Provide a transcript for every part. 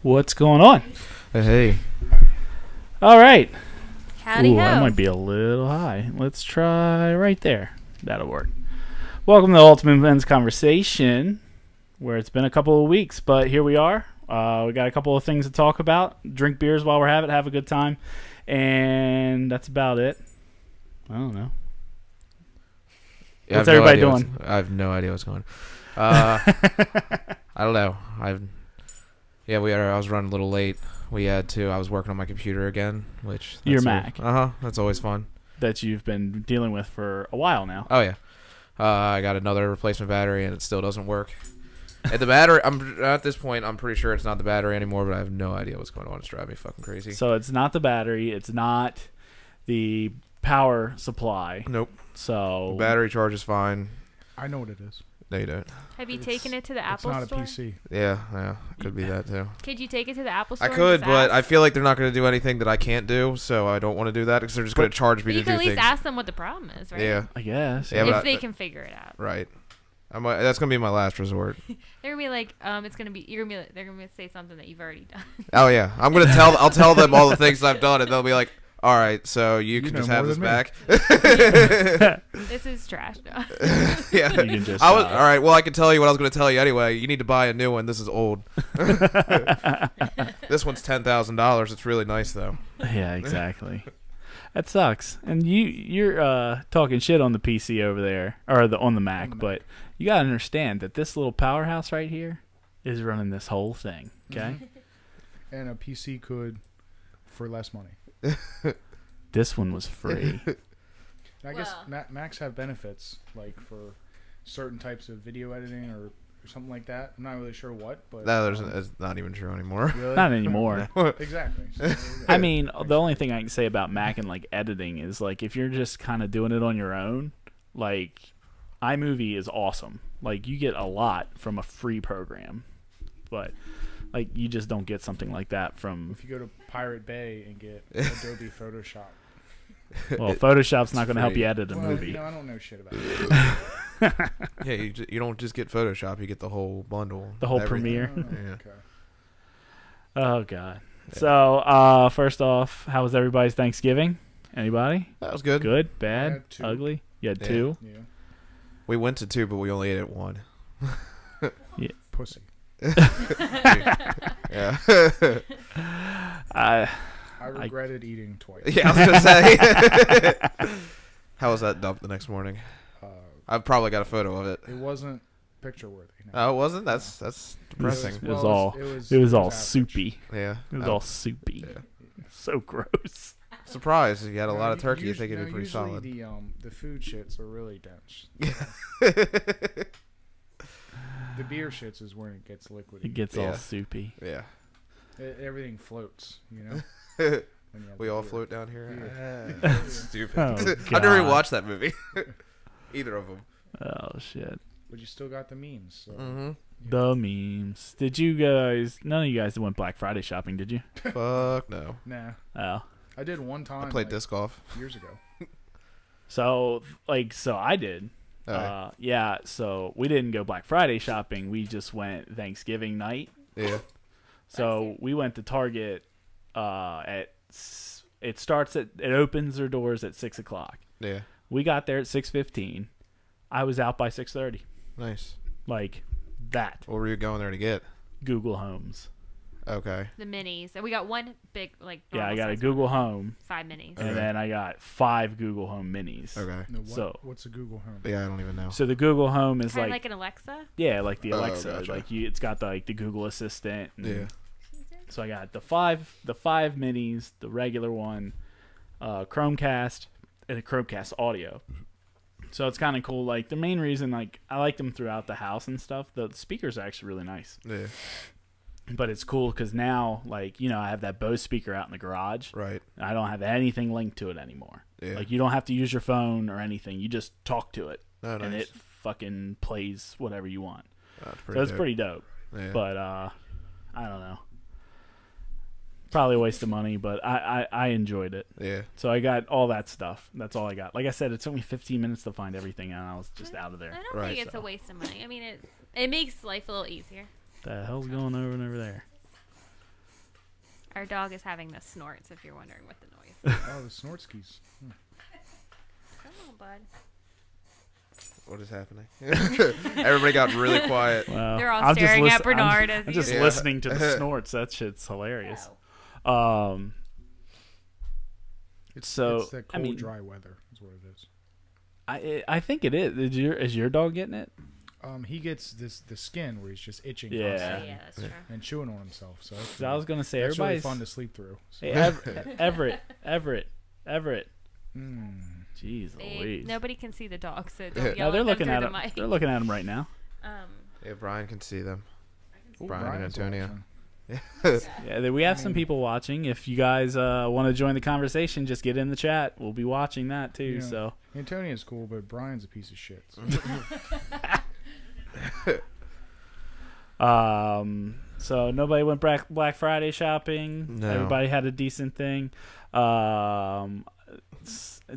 What's going on? Hey. All right. Howdy ho. That might be a little high. Let's try right there. That'll work. Welcome to the Ultimate Men's Conversation, where it's been a couple of weeks, but here we are. We got a couple of things to talk about. Drink beers while we're at it, have a good time, and that's about it. I don't know. Yeah, what's everybody doing? I have no idea what's going on. I don't know. I was running a little late. I was working on my computer again, which... Your Mac. That's always fun. That you've been dealing with for a while now. Oh, yeah. I got another replacement battery, and it still doesn't work. And the battery, at this point, I'm pretty sure it's not the battery anymore, but I have no idea what's going on. It's driving me fucking crazy. So it's not the battery. It's not the power supply. Nope. So... The battery charge is fine. I know what it is. No, you don't. Have you taken it to the Apple Store? It's not a PC. Yeah, could be that too. Could you take it to the Apple Store? I could, but I feel like they're not going to do anything that I can't do, so I don't want to do that because they're just going to charge me to do things. You can at least ask them what the problem is, right? Yeah, I guess. Yeah, if they can figure it out. Right. That's going to be my last resort. They're going to be like, they're going to say something that you've already done. Oh yeah, I'll tell them all the things I've done, and they'll be like, all right, so you can just have this back. This is trash now. Yeah. You can just, all right, well, I can tell you what I was going to tell you anyway. You need to buy a new one. This is old. This one's $10,000. It's really nice, though. Yeah, exactly. That sucks. And you're talking shit on the PC over there, or on the Mac, but you got to understand that this little powerhouse right here is running this whole thing, okay? And a PC could for less money. This one was free. I guess Macs have benefits, like for certain types of video editing or something like that. I'm not really sure what, but No, it's not even true anymore. really? Not anymore. Exactly. So, I mean, the only thing I can say about Mac and like editing is like if you're just kind of doing it on your own, like iMovie is awesome. Like you get a lot from a free program, but like you just don't get something like that from. If you go to Pirate Bay and get Adobe Photoshop. Well, Photoshop's not going to help you edit a movie. You know, I don't know shit about it. Yeah, you don't just get Photoshop. You get the whole bundle. The whole everything. Premiere. Oh, Yeah. okay. Oh God. Yeah. So first off, how was everybody's Thanksgiving? Anybody? That was good. Good, bad, had two. ugly. You had Yeah. two. Yeah. We went to 2, but we only ate at 1. Pussy. Yeah. I regretted eating twice. Yeah, I was gonna say. How was that dump the next morning? I've probably got a photo of it. It wasn't picture worthy. No. Oh, it wasn't? That's depressing. It was all soupy. Yeah. It was all soupy. Yeah. So gross. Surprised you had a lot of turkey. You think it'd be pretty usually solid. The food shits are really dense. The beer shits is when it gets liquidy. It gets all soupy. Yeah. Everything floats, you know? We all float down here. Yeah. Stupid. Oh, I've never even God. watched that movie. Either of them. Oh shit. But you still got the memes. So. Mm-hmm. The memes. Did you guys? None of you guys went Black Friday shopping, did you? Fuck no. Nah. Oh. I did one time. I played disc golf years ago. So I did. Right. Yeah. So we didn't go Black Friday shopping. We just went Thanksgiving night. Yeah. So we went to Target. It opens their doors at 6:00. Yeah. We got there at 6:15. I was out by 6:30. Nice. Like that. What were you going there to get? Google Homes. Okay. The minis. And we got one big, like, Yeah, I got a size Google one. Home. 5 minis. And then I got 5 Google Home Minis. Okay. No, what's a Google Home? Yeah, I don't even know. So the Google Home is Kind of like like an Alexa? yeah, like the Oh, Alexa. gotcha. Like it's got the Google Assistant. And Yeah. So I got the five minis, the regular one, Chromecast, and the Chromecast audio. So it's kind of cool. Like the main reason, like I like them throughout the house and stuff. The speakers are actually really nice. Yeah. But it's cool because now, like, you know, I have that Bose speaker out in the garage. Right. I don't have anything linked to it anymore. Yeah. Like, you don't have to use your phone or anything. You just talk to it. Oh, nice. And it fucking plays whatever you want. That's So it's pretty dope. Yeah. But, I don't know. Probably a waste of money, but I enjoyed it. Yeah. So I got all that stuff. That's all I got. Like I said, it took me 15 minutes to find everything, and I was just out of there. I don't Right. think it's a waste of money. I mean, it makes life a little easier. The hell's going over and over there? Our dog is having the snorts, if you're wondering what the noise is. Oh, the Snortskis. Come on, bud. What is happening? Everybody got really quiet. Well, They're all I'm just staring at Bernard I'm as he just is. listening to the snorts. That shit's hilarious. So It's that cold, dry weather is what it is. I think it is. Is your dog getting it? He gets the skin where he's just itching Yeah. constantly Yeah, that's true. and chewing on himself. So that's I was gonna say that's really everybody's fun to sleep through. So. Hey, Everett. Jeez Louise. Nobody can see the dog, so don't No, yell they're at them looking through at the him. mic. They're looking at him right now. Yeah, Brian can see them. Ooh, Brian and Brian's Antonio. watching. Yeah, we have some people watching. If you guys want to join the conversation, just get in the chat. We'll be watching that too. Yeah. So Antonio's cool, but Brian's a piece of shit. So. So nobody went Black Friday shopping. No. Everybody had a decent thing.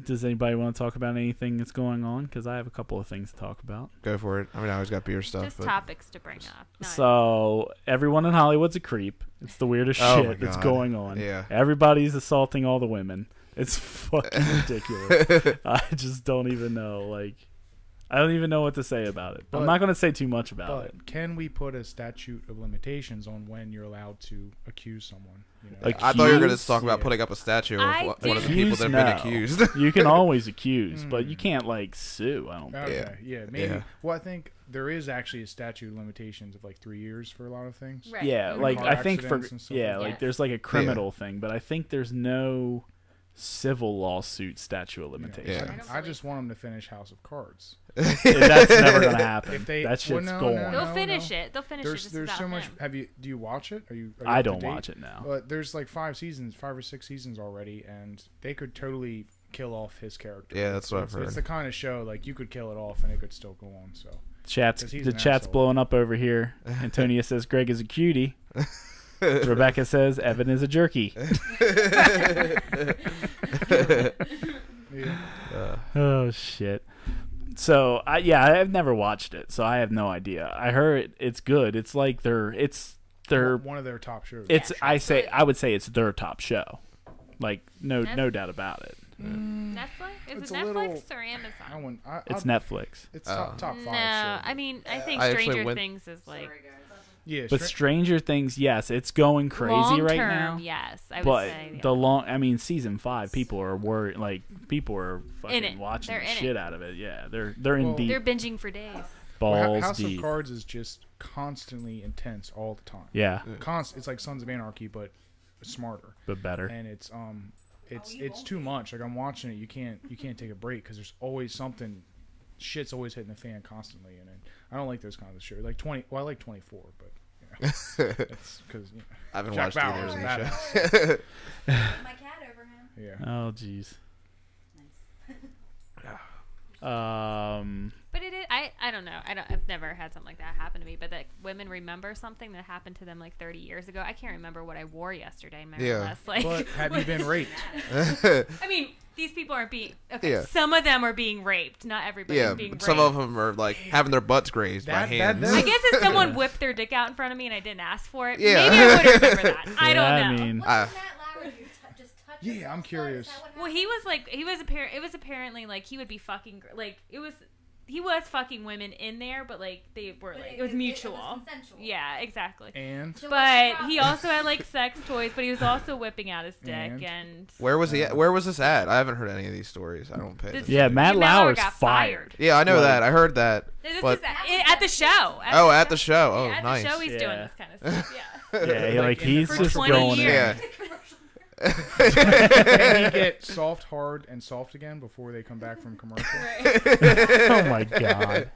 Does anybody want to talk about anything that's going on? Because I have a couple of things to talk about. Go for it. I mean, I always got beer stuff. Just but topics to bring up. Not- So everyone in Hollywood's a creep. It's the weirdest Oh my shit that's God. going on. Yeah. Everybody's assaulting all the women. It's fucking ridiculous. I just don't even know. Like, I don't even know what to say about it. I'm But- not going to say too much about it. But can we put a statute of limitations on when you're allowed to accuse someone? You know? Like, I thought you were going to Accused? talk about Yeah. putting up a statue of I one of the did- people that have been Accused, accused. You can always accuse, but you can't like sue. I don't think. Okay, yeah, maybe. Yeah. Well, I think there is actually a statute of limitations of like 3 years for a lot of things. Right. Yeah, Mhm. like Car I think for accidents and stuff yeah, like like that. there's like a criminal thing, but I think there's no civil lawsuit statute of You know, limitations. Yeah. I just want them to finish House of Cards. That's never gonna happen. If they- That shit's well, no, gone. no, They'll no. finish it. They'll finish it. There's Just there's without so much. him. Do you watch it? Are you I up to don't date? watch it now. But there's like 5 or 6 seasons already, and they could totally kill off his character. Yeah, that's what I've It's heard. the kind of show like you could kill it off and it could still go on. So 'cause he's The an chat's asshole. blowing up over here. Antonia says Greg is a cutie. Rebecca says Evan is a jerky. yeah. Oh shit. So I've never watched it, so I have no idea. I heard it's good. It's like their one of their top shows. it's Yeah, I would say it's their top show. Like no That's- doubt about it. Netflix? Is It's it a Netflix little- or I Amazon? wouldn't. It's I'll- Netflix. It's top 5 No, show. I mean, I think I actually Stranger went- Things is like Yeah, But Stranger Things, yes, it's going crazy long right term. now. Yes, I would But say season 5, people are worried. Like people are fucking it. watching They're the in shit it. out of it. Yeah, they're in Well, deep they're binging for days. balls House deep. of Cards is just constantly intense all the time. Yeah, It's like Sons of Anarchy, but smarter. but better. And it's too much. Like I'm watching it, you can't take a break because there's always something. Shit's always hitting the fan constantly, and I don't like those kinds of shows. Like 20. Well, I like 24, but it's because I haven't Jack watched Bauer either is of a these badass. shows. My cat over him. Yeah. Oh jeez. But it is. I don't know. I've never had something like that happen to me. But that women remember something that happened to them like 30 years ago. I can't remember what I wore yesterday. More Yeah. or less. Like, But have you been raped? I mean, these people aren't being. Okay, Yeah. some of them are being raped. Not everybody's Yeah, being raped. some of them are like having their butts grazed by hands. I guess if someone whipped their dick out in front of me and I didn't ask for it, Yeah. maybe I would remember that. I Yeah, don't I know. mean, What I- did Matt Lauer do? Just touch Yeah, his I'm girl's curious. butt? Is that what Well, happened? he was like, it was apparently like he would be fucking like he was fucking women in there, but like they were But like it was mutual. It was consensual. Yeah, exactly. And So what's the But problem? he also had like sex toys, but he was also whipping out his dick And? and Where was he? Where was this at? I haven't heard any of these stories. I don't pay. This- attention. yeah, Matt Matt Lauer Lauer's got fired. Yeah, I know Like- that. I heard that. this But is at the show. at the show. Oh, at nice. the show, he's doing Yeah. this kind of stuff. Yeah. Yeah, like he's For just 20 going in. years. Yeah. Can he get soft, hard, and soft again before they come back from commercial? Oh my god.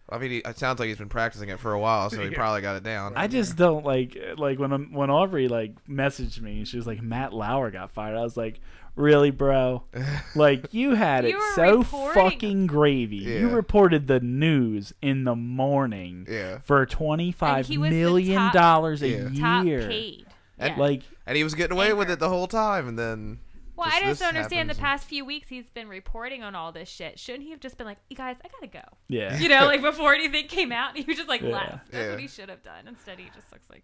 I mean, it sounds like he's been practicing it for a while, so he probably got it down. I just don't like when Aubry messaged me. She was like, Matt Lauer got fired. I was like, really, bro? Like, you had You it were so reporting. fucking gravy. You Yeah. reported the news in the morning Yeah. for And $25 he was the million top- a Top year. paid. And- Yeah. Like, And he was getting away with it the whole time, and then... Well, I just this don't understand. The happens. past few weeks, he's been reporting on all this shit. Shouldn't he have just been like, "You guys, I gotta go"? yeah. You know, like before anything came out, he was just like Yeah. left. That's Yeah. what he should have done. Instead, he just looks like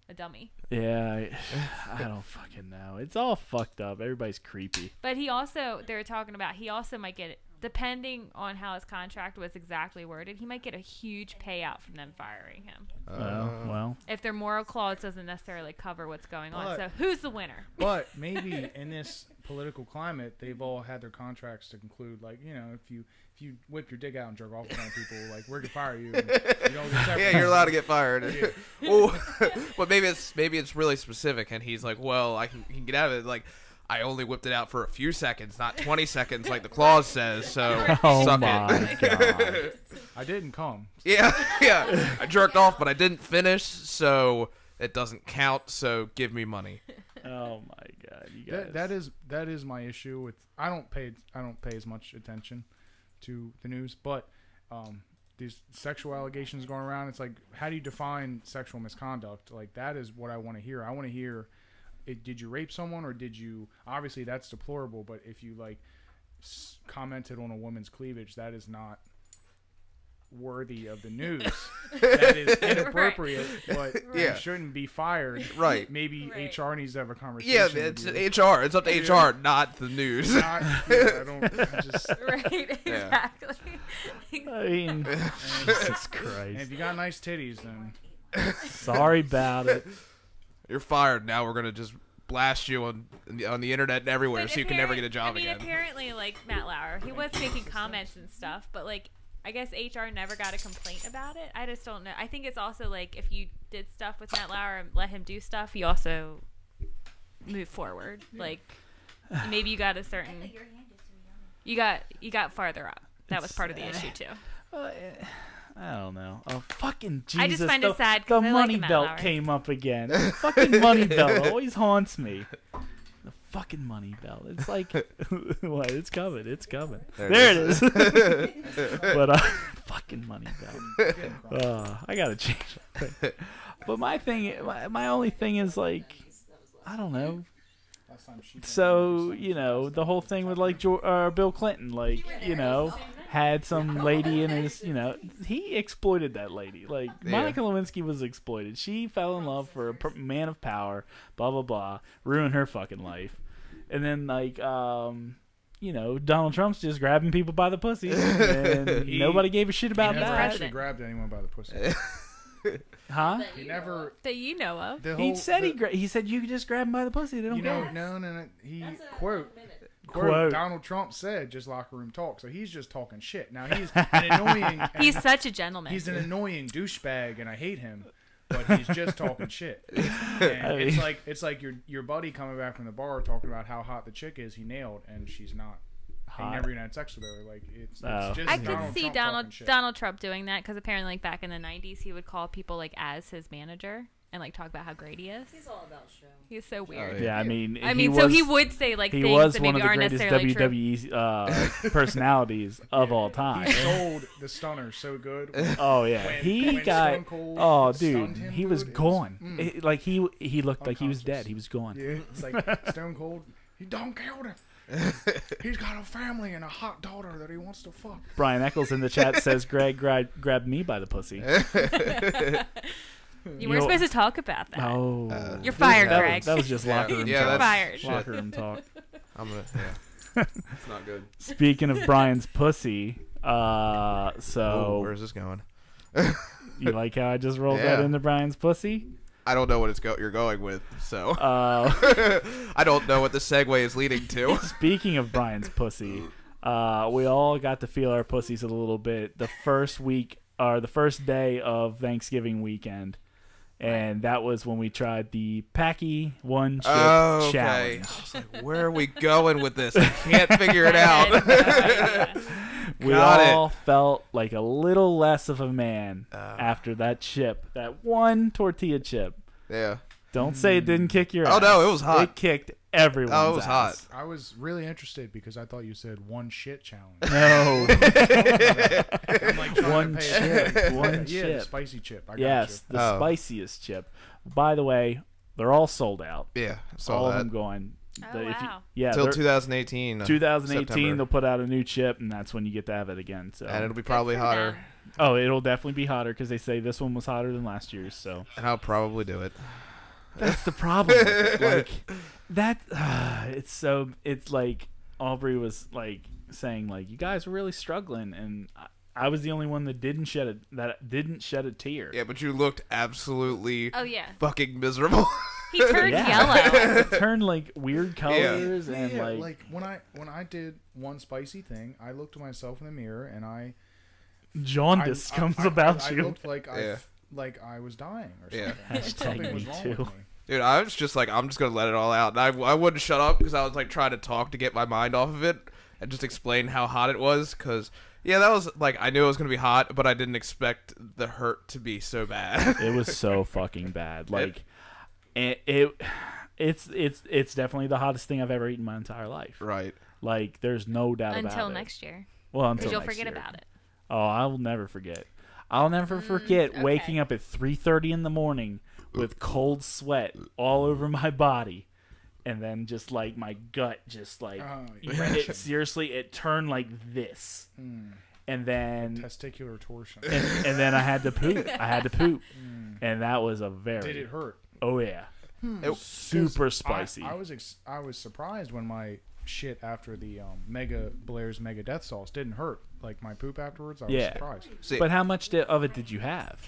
a dummy. Yeah, I don't fucking know. It's all fucked up. Everybody's creepy. But he also, they were talking about, he also might get it, depending on how his contract was exactly worded, he might get a huge payout from them firing him. Well, If their moral clause doesn't necessarily cover what's going on. But- So who's the winner? But maybe in this political climate, they've all had their contracts to conclude, like, you know, if you whip your dick out and jerk off in front of people, like, we're gonna fire you. And you don't get Yeah, you're allowed to get fired. Well, but maybe it's really specific, and he's like, well, I can get out of it. Like, I only whipped it out for a few seconds, not 20 seconds, like the clause says. So oh suck my it. god. I didn't come. Yeah. I jerked off, but I didn't finish, so it doesn't count. So give me money. Oh my god, you guys. That is my issue with. I don't pay as much attention to the news, but these sexual allegations going around. It's like, how do you define sexual misconduct? Like, that is what I want to hear. I want to hear, did you rape someone, or did you? Obviously, that's deplorable. But if you commented on a woman's cleavage, that is not worthy of the news. That is inappropriate, but Yeah. you shouldn't be fired. Right. Maybe Right. HR needs to have a conversation. Yeah, with it's you. HR. It's up to HR, not the news. Not, I just. Right, exactly. I mean, Jesus And Christ. if you got nice titties, then Sorry about it. You're fired. Now we're gonna just blast you on the internet and everywhere, But so you can never get a job I mean, again. apparently, like, Matt Lauer, he was making comments and stuff, but, like, I guess HR never got a complaint about it. I just don't know. I think it's also, like, if you did stuff with Matt Lauer and let him do stuff, you also move forward. Like, maybe you got a certain... Your hand is too young. You got farther up. That was part of the issue, too. I don't know. Oh, fucking Jesus. I just find it sad 'cause The I like money Matt belt Lauer. came up again. The fucking money belt always haunts me. The fucking money belt. It's like, what? It's coming. It's coming. There it is. But fucking money belt. I gotta change that. But my only thing is, like, I don't know. So, you know, the whole thing with, like, Bill Clinton, like, you know, had some lady in his, you know, he exploited that lady. Like, Monica Lewinsky was exploited. She fell in love for a man of power, blah, blah, blah, ruined her fucking life. And then, like, you know, Donald Trump's just grabbing people by the pussy, and nobody gave a shit about he never that. actually grabbed anyone by the pussy. Huh? He never. That you know of. The He whole, said the, he said you could just grab them by the pussy. They don't You know, care. no. He quote Quote. Donald Trump said, "Just locker room talk." So he's just talking shit. Now he's an annoying. He's such a gentleman. He's an annoying douchebag, and I hate him. But he's just talking shit. And it's like your buddy coming back from the bar talking about how hot the chick is he nailed, and she's not. He Hot. never even had sex with her. Like, it's just I could Donald see Trump Donald talking shit. Donald Trump doing that because apparently, like, back in the '90s, he would call people, like, as his manager and, like, talk about how great he is. He's all about show. He's so weird. Yeah, I mean, So he would say, like, he things was that one maybe of the aren't greatest necessarily true. WWE personalities of all time. He sold the stunner so good. Oh yeah, When- he when got. Stone Cold Oh stunned dude, him, he was dude, it gone. was- Like he looked like he was Unconscious. dead. He was gone. Yeah, it's like Stone Cold. He don't kill him. He's got a family and a hot daughter that he wants to fuck. Brian Eccles in the chat says, "Greg grabbed me by the pussy." You weren't supposed to talk about that. Oh, You're fired, that Greg. Was, that was just locker room Yeah, talk. You're fired. Locker room talk. I'm gonna. Yeah. It's not good. Speaking of Brian's pussy, Oh, so where's this going? you like how I just rolled Yeah. that into Brian's pussy? I don't know what you're going with, so Uh, I don't know what the segue is leading to. Speaking of Brian's pussy, we all got to feel our pussies a little bit the first week or the first day of Thanksgiving weekend, And that was when we tried the Packy one chip Oh, okay. challenge. I was like, where are we going with this? I can't figure it out. We Got all felt like a little less of a man Uh. after that chip, that one tortilla chip. Yeah. Don't say it didn't kick your ass. Oh, no, it was hot. It kicked everyone's Oh, it was ass. hot. I was really interested because I thought you said one shit challenge. No. I'm like trying One to pay chip. attention. One Yeah, the chip. spicy chip. I got Yes, the Oh. spiciest chip. By the way, they're all sold out. Yeah. Saw All of that. them going. Oh, if you- wow. yeah, Till they're- 2018. 2018 September. they'll put out a new chip, and that's when you get to have it again. So, And it'll be probably Good for hotter. them. oh, it'll definitely be hotter because they say this one was hotter than last year's. So And I'll probably do it. that's the problem. With it. Like that, it's like Aubry was like saying like you guys were really struggling, and I was the only one that didn't shed a tear. Yeah, but you looked absolutely Oh yeah. fucking miserable. He turned Yeah. yellow. It turned like weird colors and Yeah, like when I did one spicy thing, I looked at myself in the mirror and I jaundice comes about I you. looked like Yeah. I was dying or Yeah. something. Hashtag Something was me wrong too. with me. Dude, I was just like, I'm just going to let it all out. And I wouldn't shut up because I was like trying to talk to get my mind off of it and just explain how hot it was. Because, yeah, that was like, I knew it was going to be hot, but I didn't expect the hurt to be so bad. It was so fucking bad. Like it's definitely the hottest thing I've ever eaten in my entire life. Right. Like there's no doubt about it. Until next year. Well, until Because you'll next forget year. about it. Oh, I will never forget. I'll never forget okay. waking up at 3:30 in the morning with cold sweat all over my body, and then just like my gut just like it seriously it turned like this, and then Testicular torsion. and then I had to poop. And that was a very Did it hurt? Oh yeah, It- super spicy. I was surprised when my shit after the Blair's Mega Death Sauce didn't hurt. Like my poop afterwards, I was Yeah. surprised. See, But how much of it did you have?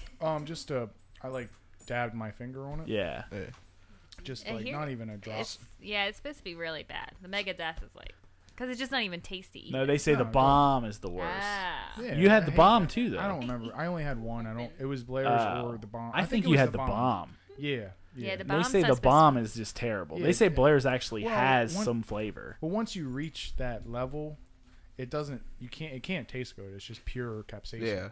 Just I like dabbed my finger on it. Yeah. Just And like here- not even a drop. It's supposed to be really bad. The Mega Death is like, because it's just not even tasty. No, they say the No, bomb is the worst. Ah. Yeah, You had I the hate bomb that. too, though. I don't remember. I only had one. It was Blair's or the bomb. I think it you was had the bomb. Yeah. Yeah, the They bomb's say not the supposed bomb is just terrible. Yeah, They say yeah. Blair's actually Well, has one- some flavor. But once you reach that level, it doesn't. It can't taste good. It's just pure capsaicin. yeah.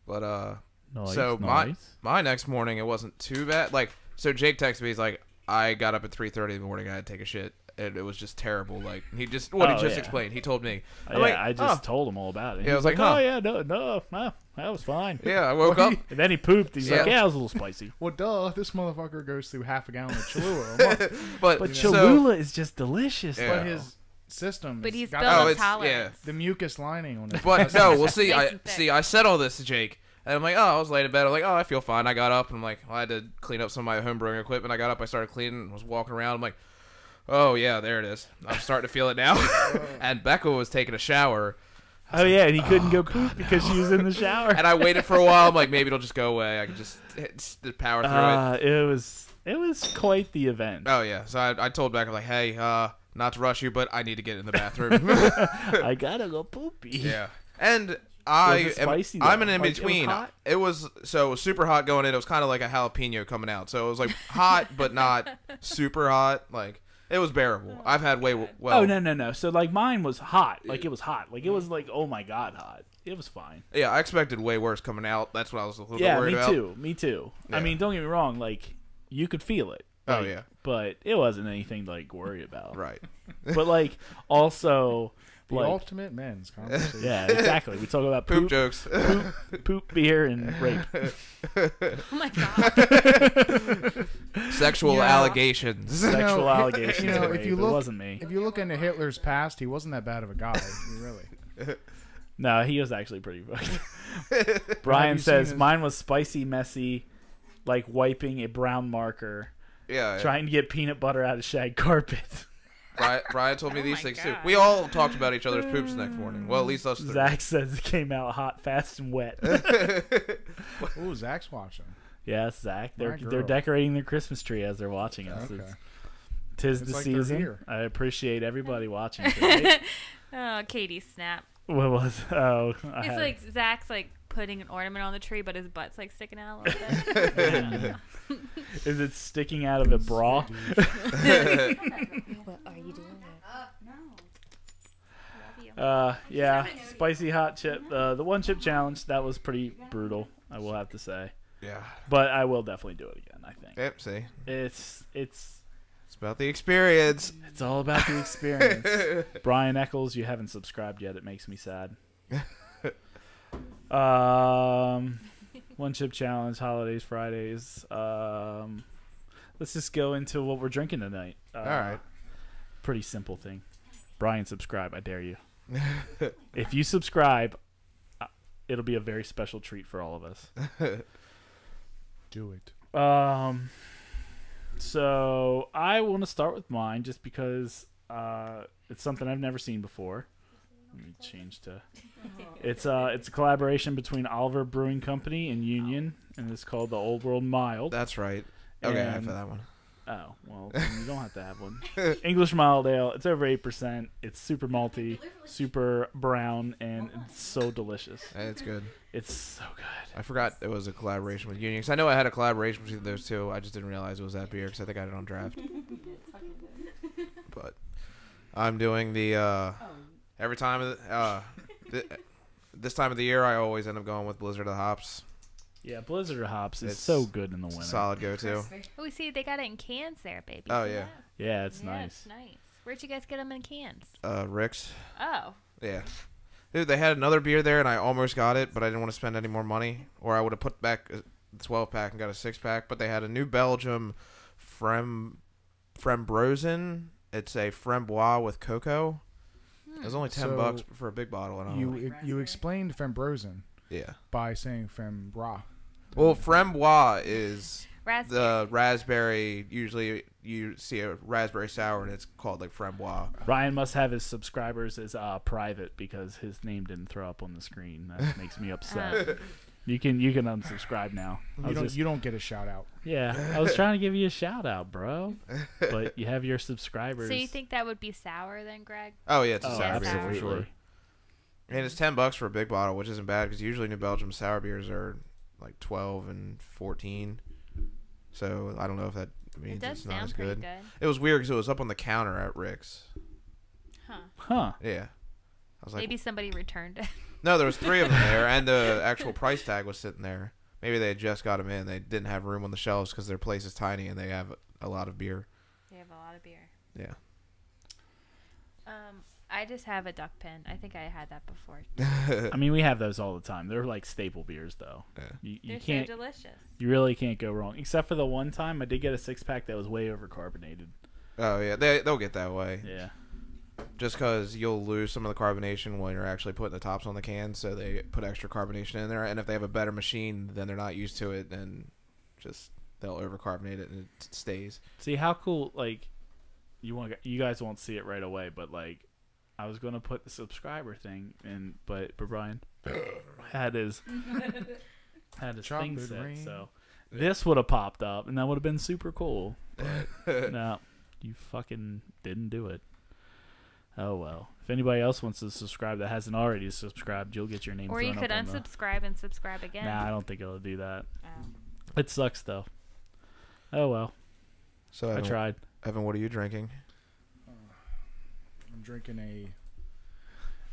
But, Nice, so nice. my next morning, it wasn't too bad. Like, so Jake texted me, he's like, I got up at 3:30 in the morning, I had to take a shit. And it was just terrible. Like, he just explained. He told me. I'm Yeah, like, I just told him all about it. Yeah, He I was like, oh huh. yeah, no, that was fine. Yeah, I woke up. And then he pooped. He's Yeah. like, yeah, it was a little spicy. Well, duh. This motherfucker goes through half a gallon of Cholula a month. But, so, Cholula is just delicious. Yeah. though. But his system. But has he's got built Oh, of it's- tolerance. the mucus lining on it. but no, we'll see. Nice I and thick. I said all this to Jake, and I'm like, oh, I was laid in bed. I'm like, oh, I feel fine. I got up, and I'm like, well, I had to clean up some of my home brewing equipment. I got up, I started cleaning, and was walking around. I'm like, oh yeah, there it is. I'm starting to feel it now. And Becca was taking a shower, Oh yeah, and he couldn't go poop because she was in the shower. and I waited for a while. I'm like, maybe it'll just go away. I can just power through it. It was quite the event. Oh yeah. So I told Becca like, hey, not to rush you, but I need to get in the bathroom. I gotta go poopy. Yeah. And Was I it spicy, I'm though? an in Like, it was between. hot? It was super hot going in. It was kind of like a jalapeno coming out. So it was like hot, but not super hot. Like it was bearable. I've had way well. Oh no. So like mine was hot. Like it was hot. Like it was like oh my god hot. It was fine. Yeah, I expected way worse coming out. That's what I was a little bit Yeah, worried me about. too. Me too. I Yeah. mean, don't get me wrong. Like you could feel it. Oh, Like, yeah. But it wasn't anything to like worry about. Right. But like also The like ultimate men's conversation. yeah, exactly. We talk about Poop poop, jokes. poop, beer, and rape. Oh my god. Sexual Yeah. allegations. Sexual allegations. You know, of if rape. you It look, wasn't me. If you look into Hitler's past, he wasn't that bad of a guy. Really. No, he was actually pretty fucked. Have Brian you says seen his- mine was spicy, messy, like wiping a brown marker, Yeah. trying to get peanut butter out of shag carpet. Brian told me Oh these my things too. God. We all talked about each other's poops the next morning. Well, at least us three. Zach says it came out hot, fast, and wet. Ooh, Zach's watching. Yes, Zach. They're My girl. they're decorating their Christmas tree as they're watching us. Okay. Tis It's the like they're season. here. I appreciate everybody watching. Today. Oh, Katie snap. What was? Oh, I It's had- like Zach's like putting an ornament on the tree, but his butt's like sticking out a little bit. Is it sticking out of a bra? What are you doing? Yeah, spicy hot chip. The one chip challenge, that was pretty brutal, I will have to say. Yeah. But I will definitely do it again, I think. Yep, see. It's about the experience. It's all about the experience. Brian Eccles, you haven't subscribed yet. It makes me sad. One chip challenge, holidays, Fridays. Let's just go into what we're drinking tonight. All right. Pretty simple thing. Brian, subscribe. I dare you. If you subscribe, it'll be a very special treat for all of us. Do it. So I want to start with mine just because it's something I've never seen before. Let me change to. It's a collaboration between Oliver Brewing Company and Union, and it's called the Old World Mild. That's right. Okay, And- after that one. Oh, well, then you don't have to have one. English mild ale. It's over 8%. It's super malty, super brown, and it's so delicious. It's good. It's so good. I forgot it was a collaboration with Union. 'Cause I know I had a collaboration between those two. I just didn't realize it was that beer because I think I had it on draft. But I'm doing the every time of this time of the year, I always end up going with Blizzard of the Hops. Yeah, Blizzard of Hops is It's so good in the winter. Solid go-to. Oh, see, they got it in cans there, baby. Oh, See yeah. that? Yeah, it's Yeah, nice. it's nice. Where'd you guys get them in cans? Rick's. Oh. Yeah. Dude, they had another beer there, and I almost got it, but I didn't want to spend any more money. Or I would have put back a 12-pack and got a 6-pack. But they had a New Belgium Frembrosen. It's a Framboise with cocoa. It was only $10 for a big bottle. And You explained Fembrosen yeah. by saying Fembra. Well, Framboise is Raspberry. the raspberry. Usually you see a raspberry sour, and it's called like Framboise. Ryan must have his subscribers as private because his name didn't throw up on the screen. That makes me upset. You can unsubscribe now. You don't get a shout out. Yeah, I was trying to give you a shout out, bro. But you have your subscribers. So you think that would be sour then, Greg? Oh yeah, it's a Oh, sour beer for absolutely. sure. And it's $10 for a big bottle, which isn't bad because usually New Belgium sour beers are like 12 and 14. So I don't know if that means It does it's not as sound pretty good. good. It was weird because it was up on the counter at Rick's. Huh. Yeah. I was like, Maybe somebody returned it. no, there was 3 of them there, and the actual price tag was sitting there. Maybe they had just got them in. They didn't have room on the shelves because their place is tiny and they have a lot of beer. They have a lot of beer. Yeah. I just have a duck pen. I think I had that before. I mean, we have those all the time. They're like staple beers, though. Yeah. You They're can't. so delicious. You really can't go wrong. Except for the one time I did get a 6-pack that was way overcarbonated. Oh, yeah. They'll get that way. Yeah. Just because you'll lose some of the carbonation when you're actually putting the tops on the can, so they put extra carbonation in there. And if they have a better machine, then they're not used to it, then just they'll overcarbonate it and it stays. See how cool, like, you guys won't see it right away, but like, I was gonna put the subscriber thing in, but Brian had his thing Chocolate set, rain. so this would have popped up, and that would have been super cool. But no, you fucking didn't do it. Oh well. If anybody else wants to subscribe that hasn't already subscribed, you'll get your name. Or you thrown could up on the- unsubscribe and subscribe again. Nah, I don't think it'll do that. Oh. It sucks though. Oh well. So I Evan, tried. Evan, what are you drinking? I'm drinking a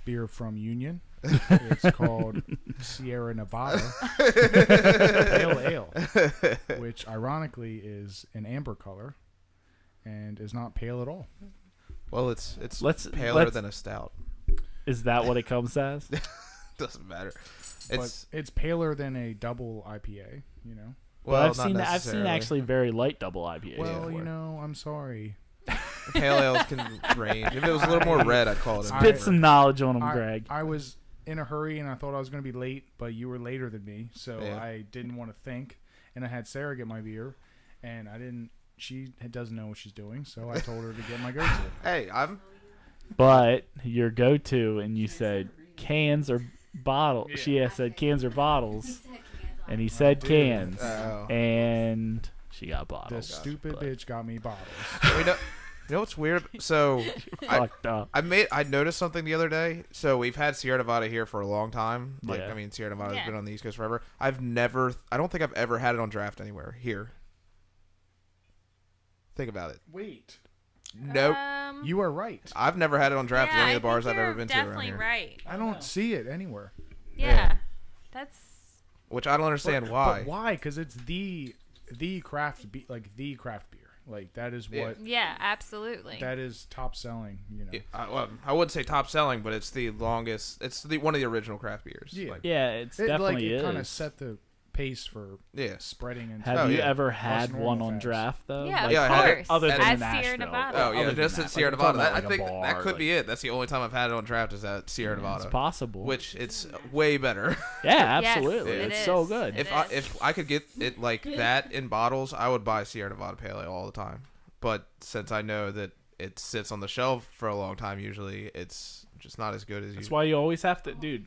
beer from Union. It's called Sierra Nevada Pale Ale, which ironically is an amber color and is not pale at all. Well, it's paler let's- than a stout. Is that what it comes as? Doesn't matter. But it's paler than a double IPA, you know. Well, I've not seen necessarily. actually very light double IPAs. Well, before. you know, I'm sorry. Pale ales can range. If it was a little more red, I'd call it a Spit beer. some knowledge on them, I, Greg. I was in a hurry and I thought I was going to be late, but you were later than me, so Yeah. I didn't want to think. And I had Sarah get my beer, and I didn't. She doesn't know what she's doing, so I told her to get my go-to. Hey, I'm. But your go-to, and you said cans or bottles. Yeah. She said cans or bottles, and he said cans, Oh. and she got The bottles. stupid but- bitch got me bottles. We know, You know what's weird? So Fucked up. I noticed something the other day. So we've had Sierra Nevada here for a long time. Like Yeah. I mean, Sierra Nevada's Yeah. been on the East Coast forever. I don't think I've ever had it on draft anywhere here. Think about it. Wait, Nope. you are right. I've never had it on draft yeah, at any of the I bars think I've ever you're been to around definitely here. right. I don't see it anywhere. Yeah. That's Which I don't understand why. But why? Because it's the craft the craft beer. Like that is Yeah. what yeah, absolutely. that is top selling. You know. Yeah, well, I wouldn't say top selling, but it's the longest. It's one of the original craft beers. Yeah. Like, Yeah, it's It definitely kind of is. set the pace for yeah. spreading and Have Oh, you yeah. ever Plus had normal one on fans. draft though? Yeah, Like, Yeah, I of had it course. other at than At Nashville. Sierra Nevada. Oh yeah, Other than just that. at Sierra Like, I'm talking Nevada. about, I like, a think that bar, could like- be it. That's the only time I've had it on draft is at Sierra Nevada. It's possible. Which it's way better. Yeah, Yes, absolutely. it It's is. so good. It If I could get it like that in bottles, I would buy Sierra Nevada Pale Ale all the time. But since I know that it sits on the shelf for a long time, usually it's just not as good as That's you. why you always have to, dude.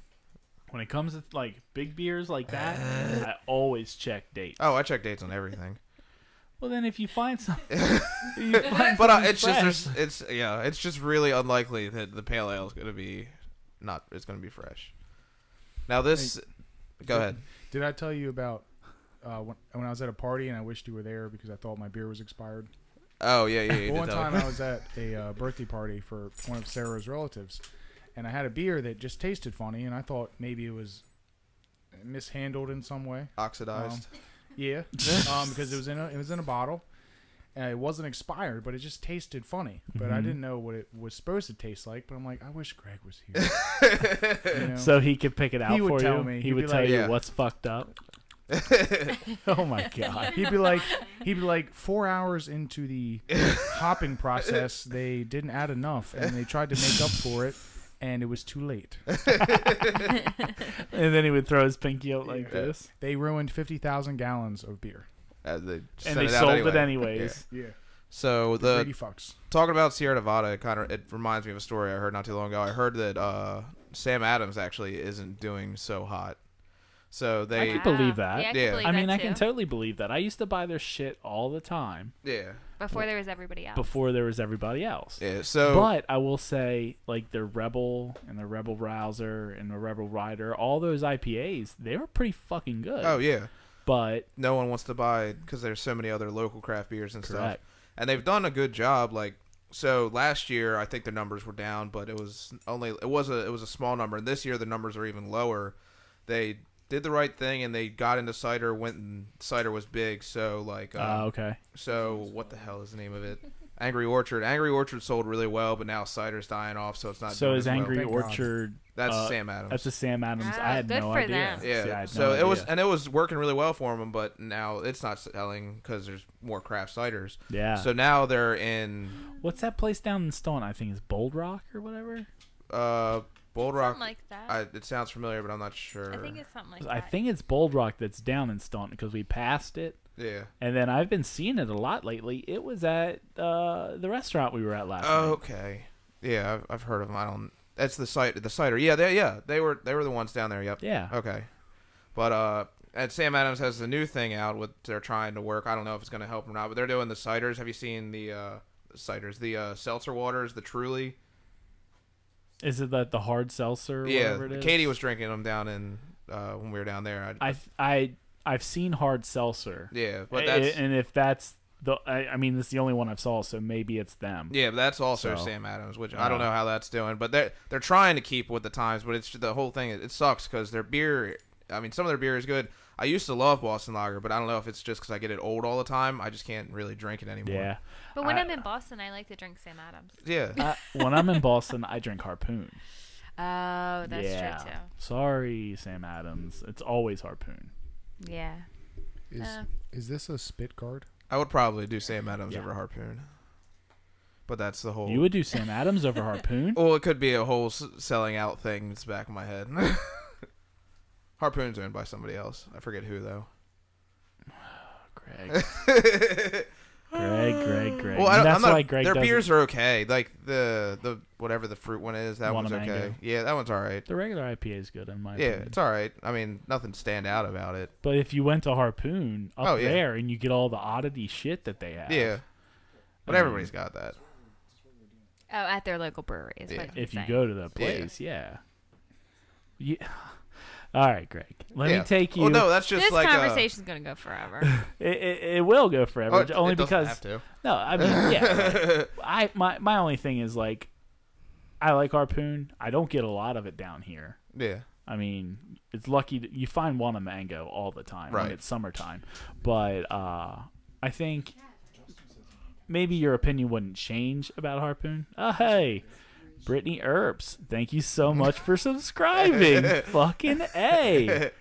When it comes to like big beers like that, I always check dates. Oh, I check dates on everything. Well, then if you find some, But it's fresh. just it's just really unlikely that the pale ale is going to be it's going to be fresh. Now this, go ahead. Did I tell you about when I was at a party and I wished you were there because I thought my beer was expired? Oh yeah. You Well, did one tell time me. I was at a birthday party for one of Sarah's relatives, and I had a beer that just tasted funny, and I thought maybe it was mishandled in some way. Oxidized. Yeah, because it was in a bottle, and it wasn't expired, but it just tasted funny. But I Mhm. didn't know what it was supposed to taste like. But I'm like, I wish Greg was here. You know? so he could pick it out He would for tell you. me. He He'd would be tell like- you Yeah. what's fucked up. Oh my god. He'd be like 4 hours into the hopping process, they didn't add enough, and they tried to make up for it, and it was too late. And then he would throw his pinky out like Yeah. this, They ruined 50,000 gallons of beer. They and sent they it out sold anyway. it anyways. Yeah. Yeah, So greedy fucks. talking about Sierra Nevada, it reminds me of a story I heard not too long ago. I heard that Sam Adams actually isn't doing so hot. So I they could believe that. Yeah, I, Yeah. could believe I mean, that I can too. totally believe that. I used to buy their shit all the time yeah. Before there was everybody else. before there was everybody else. Yeah. So But I will say, like their Rebel and their Rebel Rouser and the Rebel Rider, all those IPAs, they were pretty fucking good. oh yeah. But No one wants to buy because there's so many other local craft beers and stuff. correct. And they've done a good job. Like, so last year I think the numbers were down, but it was a small number. And this year the numbers are even lower. They did the right thing and they got into cider. Cider was big. So like, Okay. so what the hell is the name of it? Angry Orchard. Angry Orchard sold really well, but now cider's dying off, so it's not. So doing is as well. Angry Thank God. Orchard? That's Sam Adams. That's a Sam Adams. Ah, I had good no for idea. them. Yeah. See, I had So no it was, idea. and it was working really well for them, but now it's not selling because there's more craft ciders. Yeah. So now they're in What's that place down in Stone? I think it's Bold Rock or whatever. Bold Rock. Something like that. It sounds familiar, but I'm not sure. I think it's something like that. I think it's Bold Rock that's down in Staunton because we passed it, Yeah. and then I've been seeing it a lot lately. It was at the restaurant we were at last Oh, night. okay. Yeah, I've heard of them. I don't. That's the cider. Yeah, they were the ones down there. Yep. Yeah. Okay. But and Sam Adams has the new thing out with they're trying to work. I don't know if it's going to help or not, but they're doing the ciders. Have you seen the ciders? The seltzer waters, the Truly. Is it the hard seltzer? Or Yeah, whatever it is? Katie was drinking them down in when we were down there. I've seen hard seltzer. Yeah, but that's and if that's I mean, it's the only one I've saw, so maybe it's them. yeah, but that's also So, Sam Adams, which I don't know how that's doing, but they're trying to keep with the times, but it's the whole thing. It sucks because their beer. I mean, some of their beer is good. I used to love Boston Lager, but I don't know if it's just because I get it old all the time. I just can't really drink it anymore. Yeah. But when I- I'm in Boston, I like to drink Sam Adams. Yeah. When I'm in Boston, I drink Harpoon. Oh, that's yeah. true Sorry, Sam Adams. It's always Harpoon. too. Yeah. Is this a spit guard? I would probably do Sam Adams Yeah. over Harpoon. But that's the whole. You would do Sam Adams over Harpoon? Well, it could be a whole selling out thing that's back in my head. Harpoon's owned by somebody else. I forget who, though. Greg. Greg. Well, And that's I'm not, why Greg their doesn't- beers are okay. Like the whatever the fruit one is, that one's okay. Mango. Yeah, that one's all right. The regular IPA is good in my Yeah, opinion. it's all right. I mean, nothing stand out about it. But if you went to Harpoon up Oh, yeah. there and you get all the oddity shit that they have. Yeah, but I mean, everybody's got that. Oh, at their local brewery. Is Yeah. what you're If you saying. go to the place, yeah. All right, Greg. Let me take you. Well, no, that's just This like conversation's gonna go forever. It will go forever, only it doesn't because have to. no, I mean, yeah. My only thing is like, I like harpoon. I don't get a lot of it down here. Yeah. I mean, it's lucky you find one a mango all the time when Right. it's summertime. But I think maybe your opinion wouldn't change about harpoon. Oh, hey, Brittany Earps, thank you so much for subscribing. Fucking A.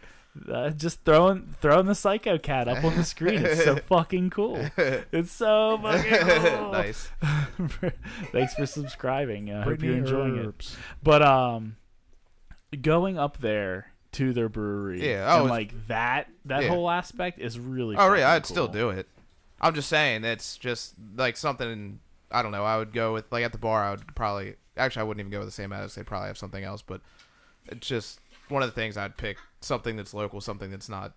Just throwing the Psycho Cat up on the screen. It's so fucking cool. It's so fucking cool. Nice. Thanks for subscribing. I hope Brittany you're enjoying Earps. it. But going up there to their brewery, Yeah, and like that yeah. whole aspect is really. Oh, yeah, fucking I'd cool. still do it. I'm just saying, it's just like something. I don't know. I would go with like at the bar. I would probably actually I wouldn't even go with the same as. They'd probably have something else. But it's just one of the things I'd pick. Something that's local. Something that's not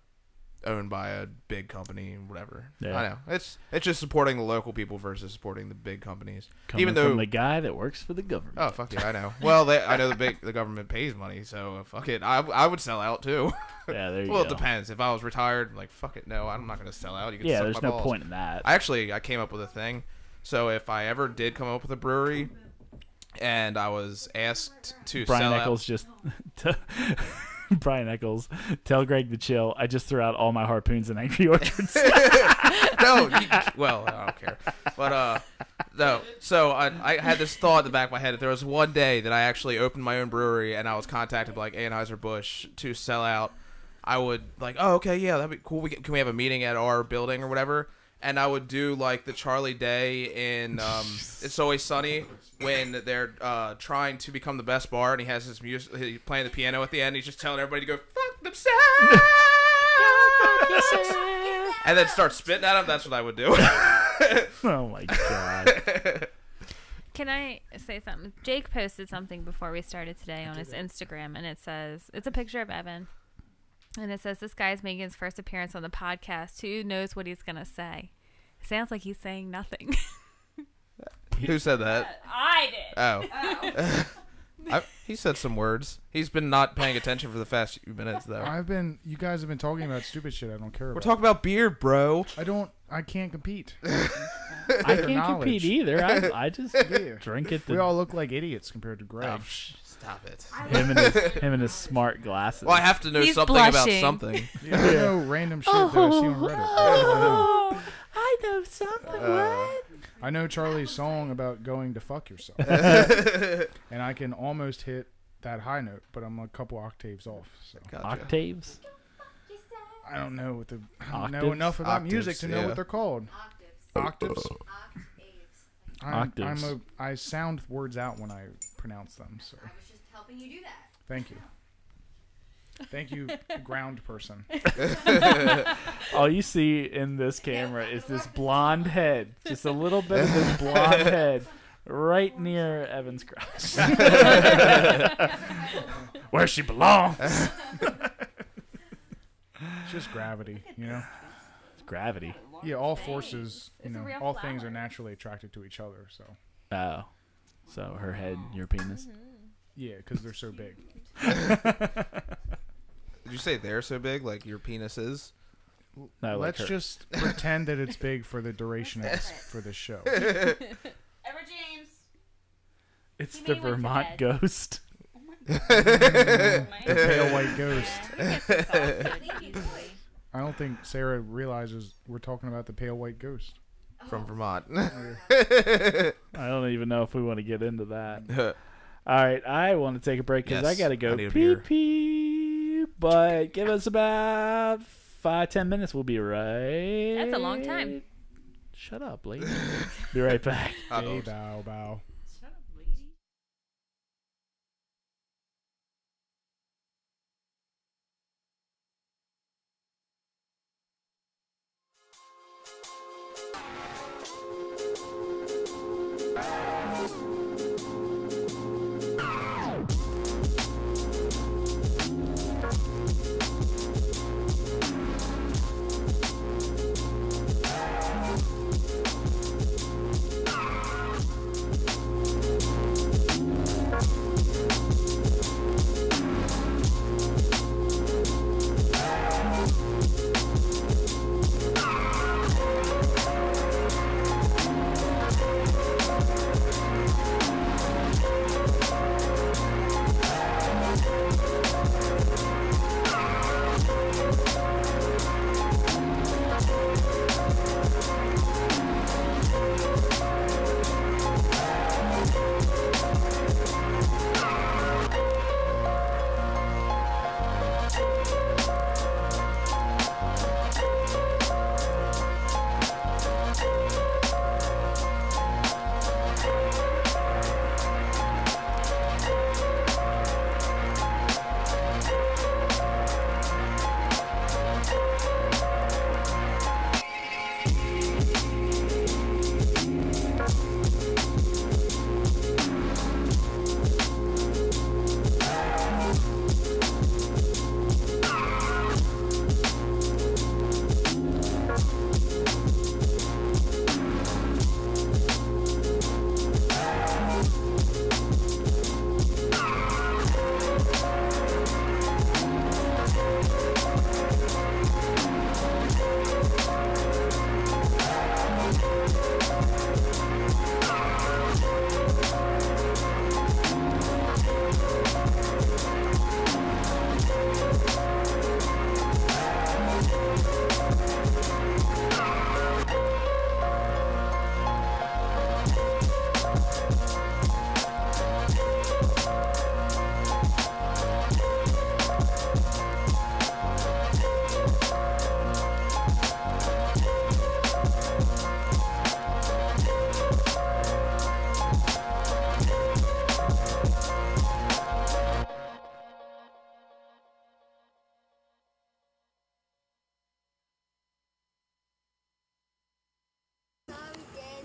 owned by a big company. Whatever. Yeah. I know. It's just supporting the local people versus supporting the big companies. Coming even though from the guy that works for the government. oh fuck yeah, I know. Well, I know the government pays money, so fuck it. I would sell out too. Yeah, there you Well, go. it depends. If I was retired, like fuck it, no, I'm not gonna sell out. You can Yeah, suck there's my no balls. point in that. I came up with a thing. So if I ever did come up with a brewery, and I was asked to Brian sell Eccles just. Brian Eccles, tell Greg to chill. I just threw out all my harpoons in Angry Orchards. no, well, I don't care. But no. So I had this thought in the back of my head. If there was one day that I actually opened my own brewery and I was contacted by like Anheuser-Busch to sell out, I would like, oh okay, yeah, that'd be cool. Can we have a meeting at our building or whatever? And I would do like the Charlie Day in It's Always Sunny when they're trying to become the best bar, and he has his music, he's playing the piano at the end. He's just telling everybody to go fuck themselves, and then start spitting at them. That's what I would do. Oh my god. Can I say something? Jake posted something before we started today on his Instagram, and it says, it's a picture of Evan. And it says, this guy's making his first appearance on the podcast. Who knows what he's going to say? It sounds like he's saying nothing. Who said that? I did. Oh. He said some words. He's been not paying attention for the past few minutes, though. You guys have been talking about stupid shit I don't care about. We're talking about beer, bro. I can't compete. I can't compete either. I just drink it. We all look like idiots compared to Greg. Oh, stop it. him and his smart glasses. Well, I have to know He's something blushing. about something. Yeah, I know random shit that I see on Reddit. I know something. I know Charlie's song about going to fuck yourself. And I can almost hit that high note, but I'm a couple octaves off. So Gotcha. Octaves. I don't know I don't know Octaves? enough about music to know yeah. what they're called. Octaves. Octaves. I sound words out when I pronounce them. So I was just helping you do that. thank you. Thank you, ground person. All you see in this camera is this blonde head. Just a little bit of this blonde head right near Evan's crotch. Where she belongs. It's just gravity, you know? Gravity. Yeah, all forces, It's a real all things are flower. naturally attracted to each other. So Oh. So her head, your penis. yeah, because they're so big. Did you say they're so big, like your penis is? No, like Let's her. just pretend that it's big for the duration of this, for this show. Ever James. It's He the may went to Vermont bed. ghost. The pale white ghost. Sleepy boy. I don't think Sarah realizes we're talking about the pale white ghost. From Vermont. I don't even know if we want to get into that. All right, I want to take a break because I Yes, got to go I need a beer. pee. But give us about 5-10 minutes. We'll be right. That's a long time. Shut up, lady. Be right back. Hey, bow, bow. Shut up, lady.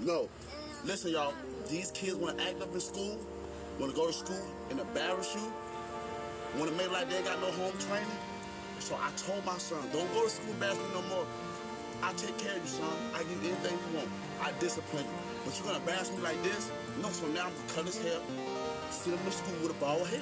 No. Listen, y'all. These kids want to act up in school, want to go to school and embarrass you, want to make like they got no home training. So I told my son, don't go to school embarrass me no more. I take care of you, son. I give you anything you want. I discipline you. But you're going to embarrass me like this? No, so now I'm going to cut his hair, send him to school with a bald head.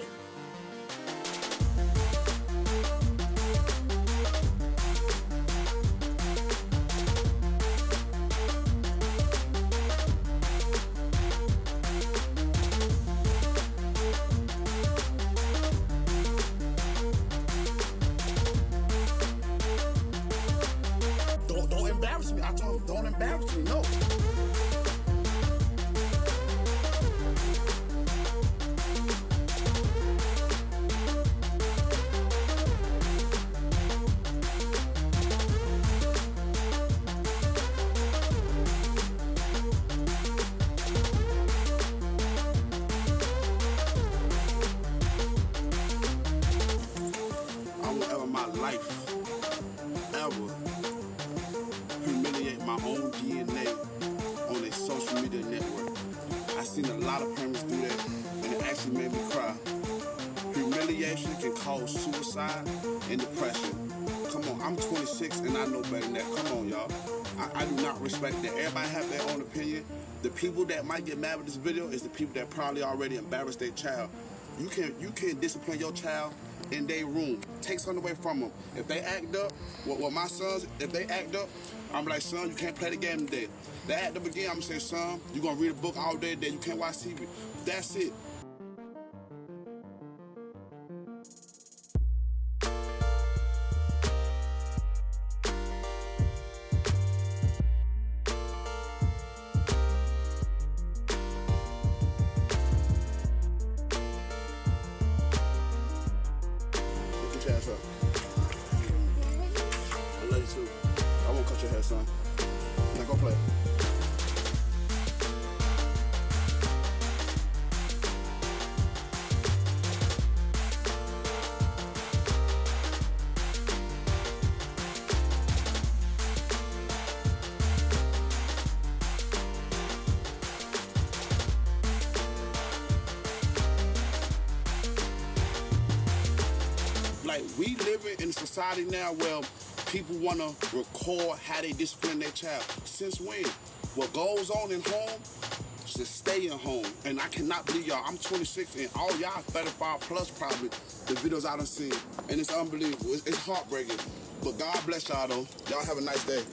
Don't embarrass me. I told him, don't embarrass me. No. I will ever in my life, ever humiliate my own DNA on a social media network. I seen a lot of parents do that, and it actually made me cry. Humiliation can cause suicide and depression. Come on, I'm 26 and I know better than that. Come on, y'all. I do not respect that. Everybody have their own opinion. The people that might get mad with this video is the people that probably already embarrassed their child. You can discipline your child in their room. Take something away from them. If they act up, well, my sons, if they act up, I'm like, son, you can't play the game today. They act up again, I'm gonna say, son, you're gonna read a book all day today. You can't watch TV. That's it. Get your ass up. I love you too. I won't cut your hair, son. Now go play. Like, we living in a society now where people want to record how they discipline their child. Since when? What goes on in home should stay in home. And I cannot believe y'all, I'm 26 and all y'all 35 plus probably, the videos I done seen. And it's unbelievable. It's heartbreaking. But God bless y'all though. Y'all have a nice day.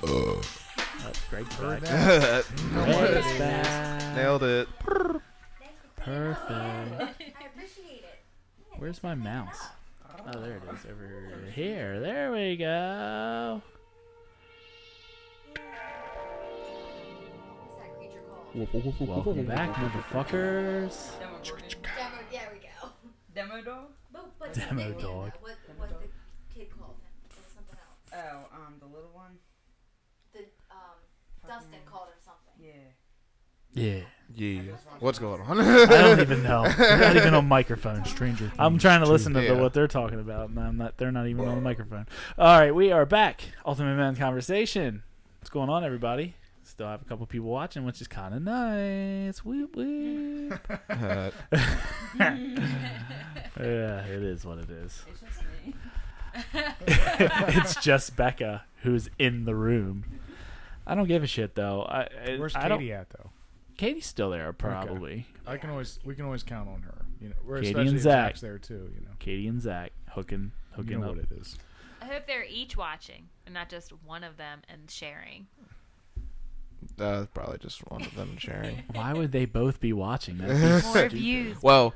Greg's Heard back. that? Greg's back. Nailed it. Perfect. I appreciate it. Where's my mouse? Oh, there it is. Over here. There we go. What's that creature called? Welcome back, motherfuckers. Demo, there we go. Demo dog? But Demo his nickname, dog. though, what the kid called him. It was something else. Oh, the little one? The, Dustin called him something. Yeah. Yeah. Yeah. What's going on? I don't even know. They're not even on microphone. Stranger I'm Things trying to 2. listen to Yeah. what they're talking about, and I'm not. They're not even on the microphone. All right, we are back. Ultimate Men's Conversation. What's going on, everybody? Still have a couple people watching, which is kind of nice. Whoop whoop. Yeah, it is what it is. It's just me. It's just Becca who's in the room. I don't give a shit though. Where's I don't- Katie at though? Katie's still there, probably. We can always count on her. You know, Katie especially and if Zach. Zach's there too. You know, Katie and Zach hooking you know up. what it is. I hope they're each watching and not just one of them and sharing. Probably just one of them sharing. Why would they both be watching? That'd be More stupid. views. Well,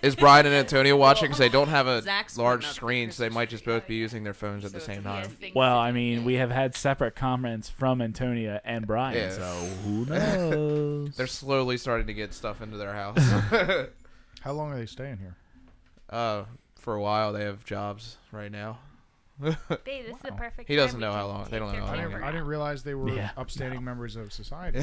is Brian and Antonio watching? Because they don't have a Zach's large putting up screen, so they Christmas might just tree. both be using their phones at So the it's same a time. Yes, things Well, to I do. mean, we have had separate comments from Antonia and Brian, Yeah. so who knows? They're slowly starting to get stuff into their house. How long are they staying here? For a while, they have jobs right now. Babe, this is the perfect He time doesn't we know can how long- they take don't their know how long camera I didn't out. realize they were Yeah. upstanding members of society.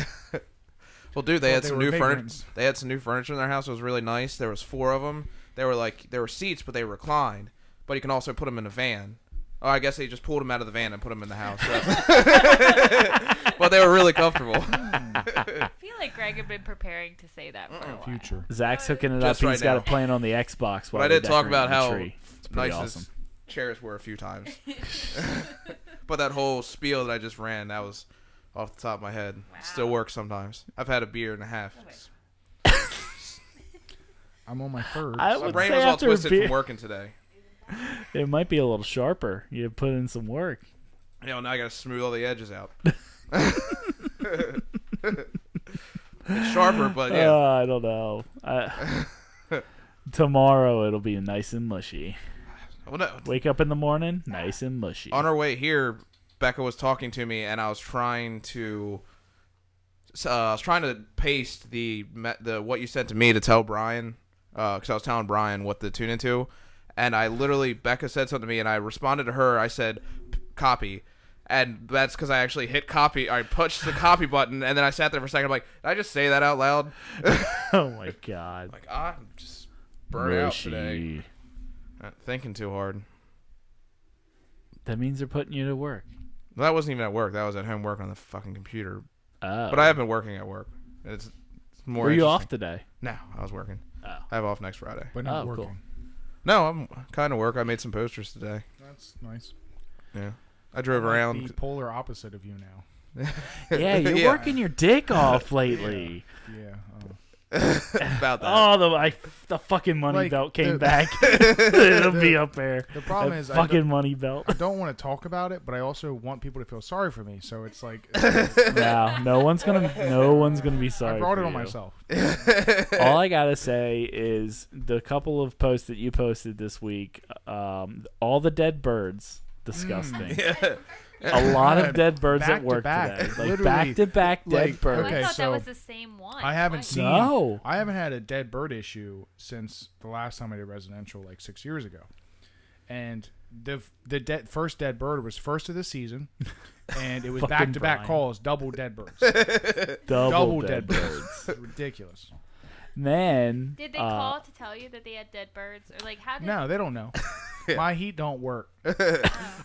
Well, dude, they Thought had they some were new furniture. vagrants. They had some new furniture in their house. It was really nice. There was 4 of them. There were seats, but they reclined. But you can also put them in a van. Oh, I guess they just pulled them out of the van and put them in the house. But they were really comfortable. I feel like Greg had been preparing to say that for a while. Future. Zach's hooking it Just up. right He's got now. it playing on the Xbox. But While I we did talk decorate about the how tree. It's pretty nice awesome. his chairs were a few times. But that whole spiel that I just ran, that was off the top of my head. Wow. Still works sometimes. I've had a beer and a half. I'm on my third. I My would brain say was all after a twisted beer- from working today. It might be a little sharper. You put in some work. Now I gotta smooth all the edges out. It's sharper, but yeah. I don't know. Tomorrow it'll be nice and mushy. Well, no, Wake up in the morning, nice and mushy. on our way here, Becca was talking to me, and I was trying to paste the what you sent to me to tell Brian, because I was telling Brian what to tune into, and Becca said something to me, and I responded to her. I said, "Copy." And that's because I actually hit copy. I punched the copy button, and then I sat there for a second. I'm like, did I just say that out loud? Oh my god. Like, I'm just burnt out today. Mushy. Not thinking too hard. That means they're putting you to work. Well, that wasn't even at work. That was at home work on the fucking computer. Oh. But I have been working at work. It's more. Were you interesting. off today? No, I was working. Oh. I have off next Friday. but not Oh, working. cool. No, I'm kind of work. I made some posters today. That's nice. Yeah, I drove I'm like around. the polar opposite of you now. Yeah, you're Yeah. working your dick off lately. Yeah. About that. Oh, the fucking money Like, belt came the- back. It'll be up there. The problem That is, fucking money belt. I don't want to talk about it, but I also want people to feel sorry for me. So it's like No one's gonna be sorry. I brought for it on you. myself. All I gotta say is the couple of posts that you posted this week, all the dead birds, disgusting. Yeah. A lot of dead birds Back at to work back. today, like Literally, back to back dead like, birds. Oh, Okay, I thought so that was the same one. I haven't What? seen. No. I haven't had a dead bird issue since the last time I did residential, like 6 years ago. And the first dead bird was first of the season, and it was Fucking back to back Brian. calls, double dead birds, double dead dead birds. birds. Ridiculous. Then Did they call to tell you that they had dead birds, or like how did? No, they don't know. My heat don't work.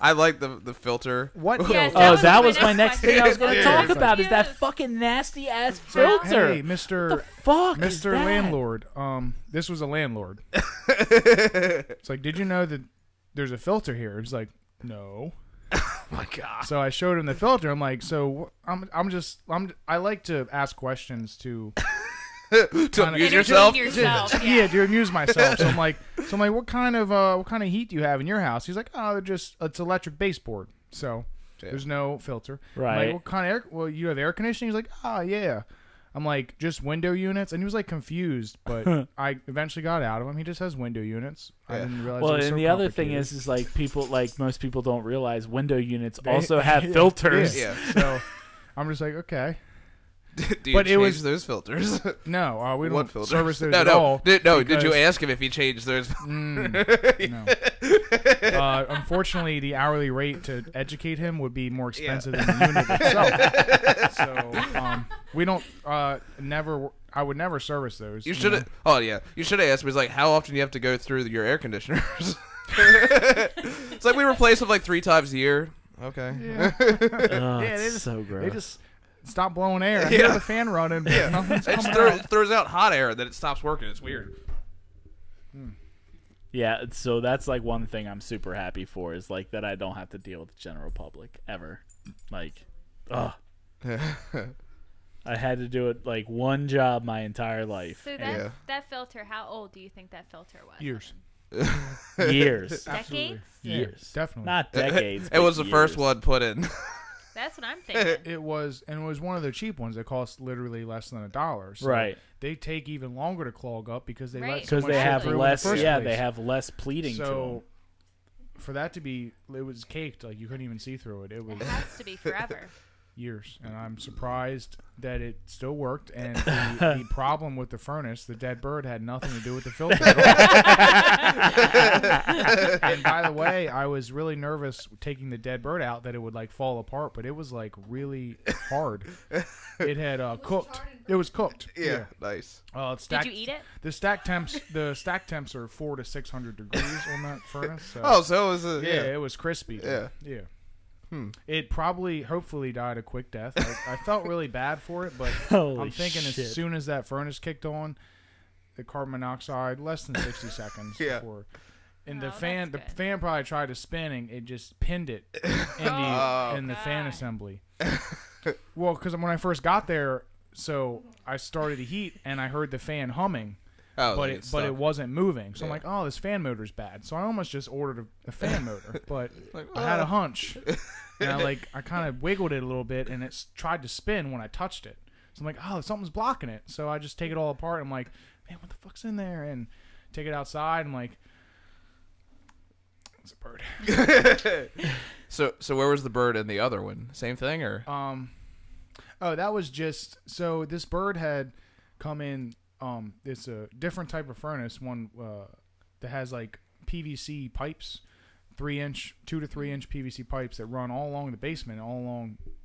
I like the filter. What? Yes, Oh, was that my was my next thing I was going to Yeah, talk it's like- about. Is that Yes. fucking nasty ass It's like, filter? hey, What the Mr. fuck, is Mr. that? Landlord. This was a landlord. It's like, did you know that there's a filter here? He's like, no. Oh my god. So I showed him the filter. I'm like, so I like to ask questions to To Kinda- amuse Entertain yourself. yourself, yeah, to amuse myself. So I'm like, what kind of heat do you have in your house? He's like, oh, it's electric baseboard. So There's no filter. I'm Right. like, what kind of air? Well, you have air conditioning. He's like, yeah. I'm like, just window units, and he was like confused, but I eventually got out of him. He just has window units. I didn't realize. Well, it was and so the other thing complicated. is like people, like most people don't realize window units also have filters. Yeah. So I'm just like, okay. Do you But it change was- those filters? No, we What don't filters? service those no, at no, all. Did you because- ask him if he changed those? No. Unfortunately, the hourly rate to educate him would be more expensive than the unit itself. So we don't. Never. I would never service those. You should have. Oh yeah, you should have asked me. It's like, how often do you have to go through your air conditioners? It's like we replace them like 3 times a year. Okay. Yeah. Oh, Yeah, it's they just- so gross. They just stop blowing air. I Yeah. hear the fan running, but nothing's It just coming out. throws out hot air, then it stops working. It's weird. Yeah, so that's like one thing I'm super happy for is like that I don't have to deal with the general public ever. Like, ugh. I had to do it like one job my entire life. So Yeah. that filter, how old do you think that filter was? Years. Years. Absolutely. Decades? Yeah, Years. definitely. Not decades. It was the but first years. one put in. That's what I'm thinking. It was one of the cheap ones that cost literally less than $1. So Right. They take even longer to clog up because they Right. let so Because much they shit have through in the less. first Yeah, place. they have less pleating to So for that to be, it was caked. Like you couldn't even see through it. It was It has to be forever. years, and I'm surprised that it still worked. And the problem with the furnace, the dead bird, had nothing to do with the filter at all. And by the way, I was really nervous taking the dead bird out that it would like fall apart, but it was like really hard. It had cooked. It was cooked. Yeah, nice. It's stacked, Did you eat it? The stack temps are 400 to 600 degrees on that furnace. So. Oh, so it was a Yeah, it was crispy. Dude. Yeah. It probably, hopefully, died a quick death. I felt really bad for it, but Holy I'm thinking shit. as soon as that furnace kicked on, the carbon monoxide, less than 60 seconds Yeah. before. And Oh, the fan that's good. probably tried to spinning. It just pinned it in the fan God. assembly. Well, because when I first got there, so I started to heat and I heard the fan humming. Oh, But it's it stuck. wasn't moving. So I'm Yeah. like, oh, this fan motor's bad. So I almost just ordered a fan motor, but Like, I had a hunch, and I kind of wiggled it a little bit, and it tried to spin when I touched it. So I'm like, oh, something's blocking it. So I just take it all apart. I'm like, man, what the fuck's in there? And take it outside. I'm like, it's a bird. So where was the bird in the other one? Same thing or? Oh, that was just so this bird had come in. It's a different type of furnace, one that has like PVC pipes, 2 to 3 inch PVC pipes that run all along the basement,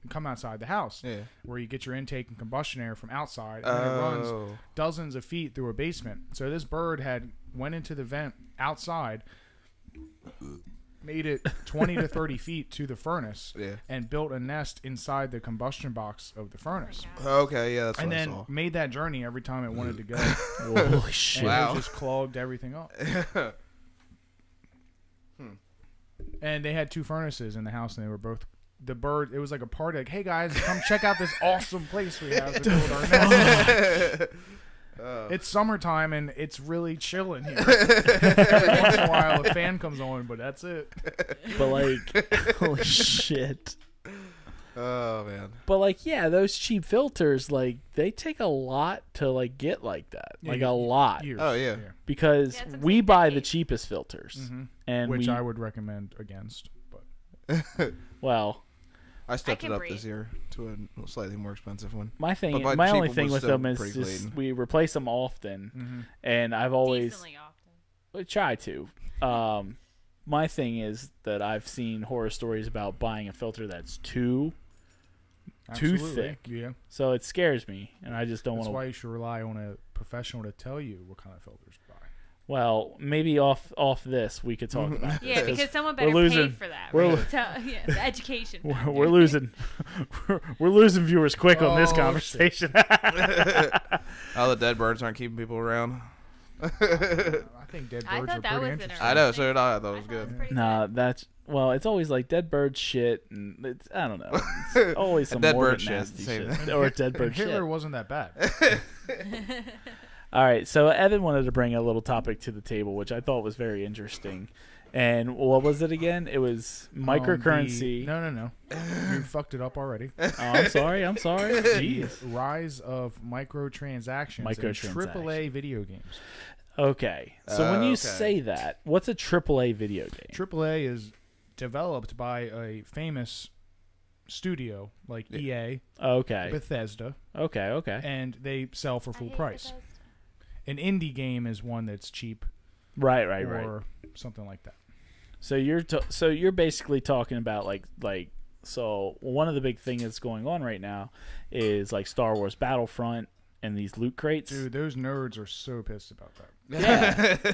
come outside the house, Yeah. where you get your intake and combustion air from outside, and it runs dozens of feet through a basement. So this bird went into the vent outside, made it 20 to 30 feet to the furnace, Yeah. and built a nest inside the combustion box of the furnace. Okay, yeah, that's And what I then saw. made that journey every time it wanted to go. Holy shit. And Wow. it just clogged everything up. And they had 2 furnaces in the house, and they were both the bird. It was like a party. Like, hey guys, come check out this awesome place we have to build our nest. It's summertime and it's really chilling here. Every once in a while, a fan comes on, but that's it. But like, holy shit. Oh man. But like, yeah, those cheap filters, like, they take a lot to like get like that, like a lot, Years. Oh, yeah. because Yeah, it's a we big buy the decade. cheapest filters, Mhm. and Which we, I would recommend against. But well, I stepped can it up breathe. this year to a slightly more expensive one. my thing, But my my cheap only one thing was with still them is pretty just clean. we replace them often, Mhm. and I've always Decently often. we try to. My thing is that I've seen horror stories about buying a filter that's too Absolutely. thick. Yeah. So it scares me, and I just don't That's want why to. you should rely on a professional to tell you what kind of filters to buy. Well, maybe off this we could talk about. Yeah, this, because someone we're better losing- pay for that. we're- Right? Yeah, the education. we're losing, we're losing viewers quick on this Oh, conversation. Oh, the dead birds aren't keeping people around. I think dead I birds thought are that pretty was interesting. I know, so did I. I thought it was I thought good. was pretty Nah, that's well. It's always like dead bird shit, and it's, I don't know. It's always some Dead morbid bird shit, nasty same shit, thing. or dead bird Hitler shit. wasn't that bad. All right, so Evan wanted to bring a little topic to the table, which I thought was very interesting, And what was it again? It was microcurrency. No. You fucked it up already. Oh, I'm sorry. The rise of microtransactions in Microtransactions. AAA video games. Okay. So when you Okay. say that, what's a AAA video game? AAA is developed by a famous studio like EA, Okay. Bethesda, Okay. and they sell for I full hate price. Bethesda. An indie game is one that's cheap Right. or something like that. So you're basically talking about like so one of the big things that's going on right now is like Star Wars Battlefront and these loot crates. Dude, those nerds are so pissed about that.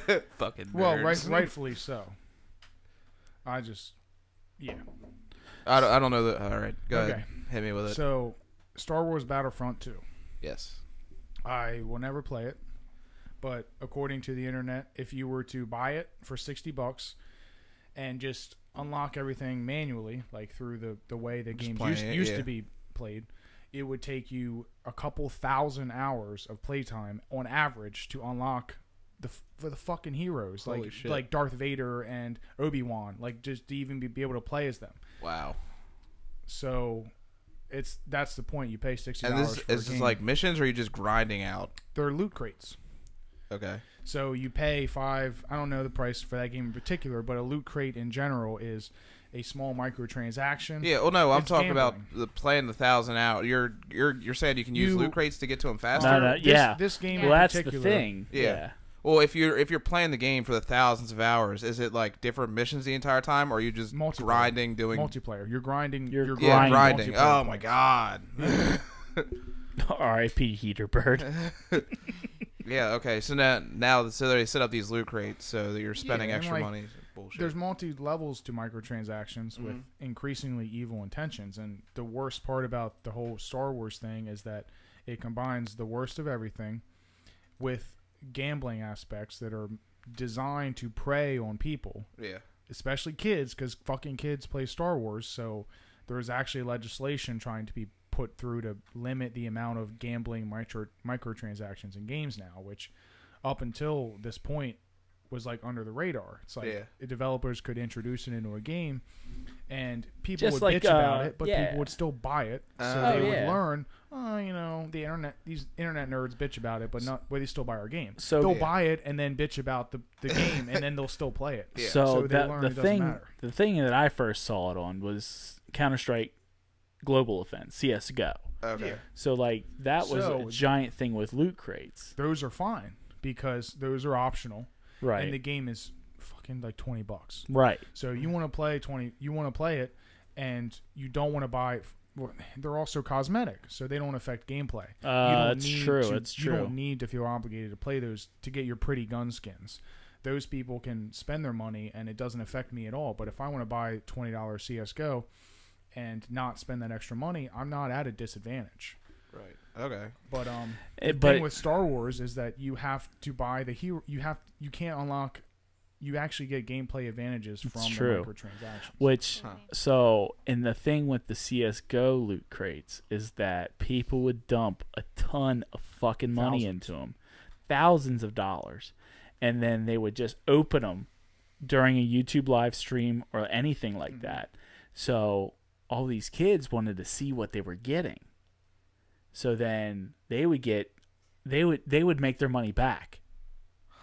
Yeah. Fucking Well, nerds. rightfully so. Yeah. I don't know that. All right, go Okay. ahead. Hit me with it. So, Star Wars Battlefront 2. Yes. I will never play it, but according to the internet, if you were to buy it for $60 and just unlock everything manually, like through the way the games used to be played, it would take you a couple thousand hours of playtime on average to unlock for the fucking heroes, Holy shit. like Darth Vader and Obi-Wan, like just to even be able to play as them. Wow. So that's the point. You pay $60 And this for is a this game. like missions, or are you just grinding out? They're loot crates. Okay. So you pay I don't know the price for that game in particular, but a loot crate in general is a small microtransaction. Yeah. Well, no, I'm It's talking about gambling. playing the 1,000 out. You're saying you can use loot crates to get to them faster. No, yeah. This game Well, in that's the particular, thing. Yeah. Well, if you're playing the game for the thousands of hours, is it like different missions the entire time, or are you just Multiplayer. grinding, doing multiplayer. You're grinding. You're yeah, grinding. grinding? Oh my god. R.I.P. Heater Bird. Yeah. Okay. So now so they set up these loot crates so that you're spending Yeah, and, extra like, money. Bullshit. There's multi levels to microtransactions with increasingly evil intentions, and the worst part about the whole Star Wars thing is that it combines the worst of everything with gambling aspects that are designed to prey on people, Yeah. especially kids, because fucking kids play Star Wars. So there's actually legislation trying to be put through to limit the amount of gambling microtransactions in games now, which up until this point was like under the radar. It's like the developers could introduce it into a game and people Just would like, bitch about it, but yeah. people would still buy it. So Oh, they yeah. would learn, the internet, these internet nerds bitch about it, but they still buy our game. So- they'll Yeah. buy it and then bitch about the game, and then they'll still play it. Yeah. So they learn the it doesn't thing matter. the thing that I first saw it on was Counter-Strike Global Offense, CS:GO. Okay. Yeah. So like that was So- a giant thing with loot crates. Those are fine because those are optional, Right. and the game is fucking like $20. Right. So you want to play it, and you don't want to buy. Well, they're also cosmetic, so they don't affect gameplay. It's true. It's You true. don't need to feel obligated to play those to get your pretty gun skins. Those people can spend their money, and it doesn't affect me at all. But if I want to buy $20 CS:GO and not spend that extra money, I'm not at a disadvantage. Right. Okay. But But- the thing with Star Wars is that you have to buy the hero. You can't unlock. You actually get gameplay advantages from the true. microtransactions. Which Huh. so and the thing with the CS:GO loot crates is that people would dump a ton of fucking money Thousands. into them, thousands of dollars, and then they would just open them during a YouTube live stream or anything like that. So all these kids wanted to see what they were getting. So then they would make their money back.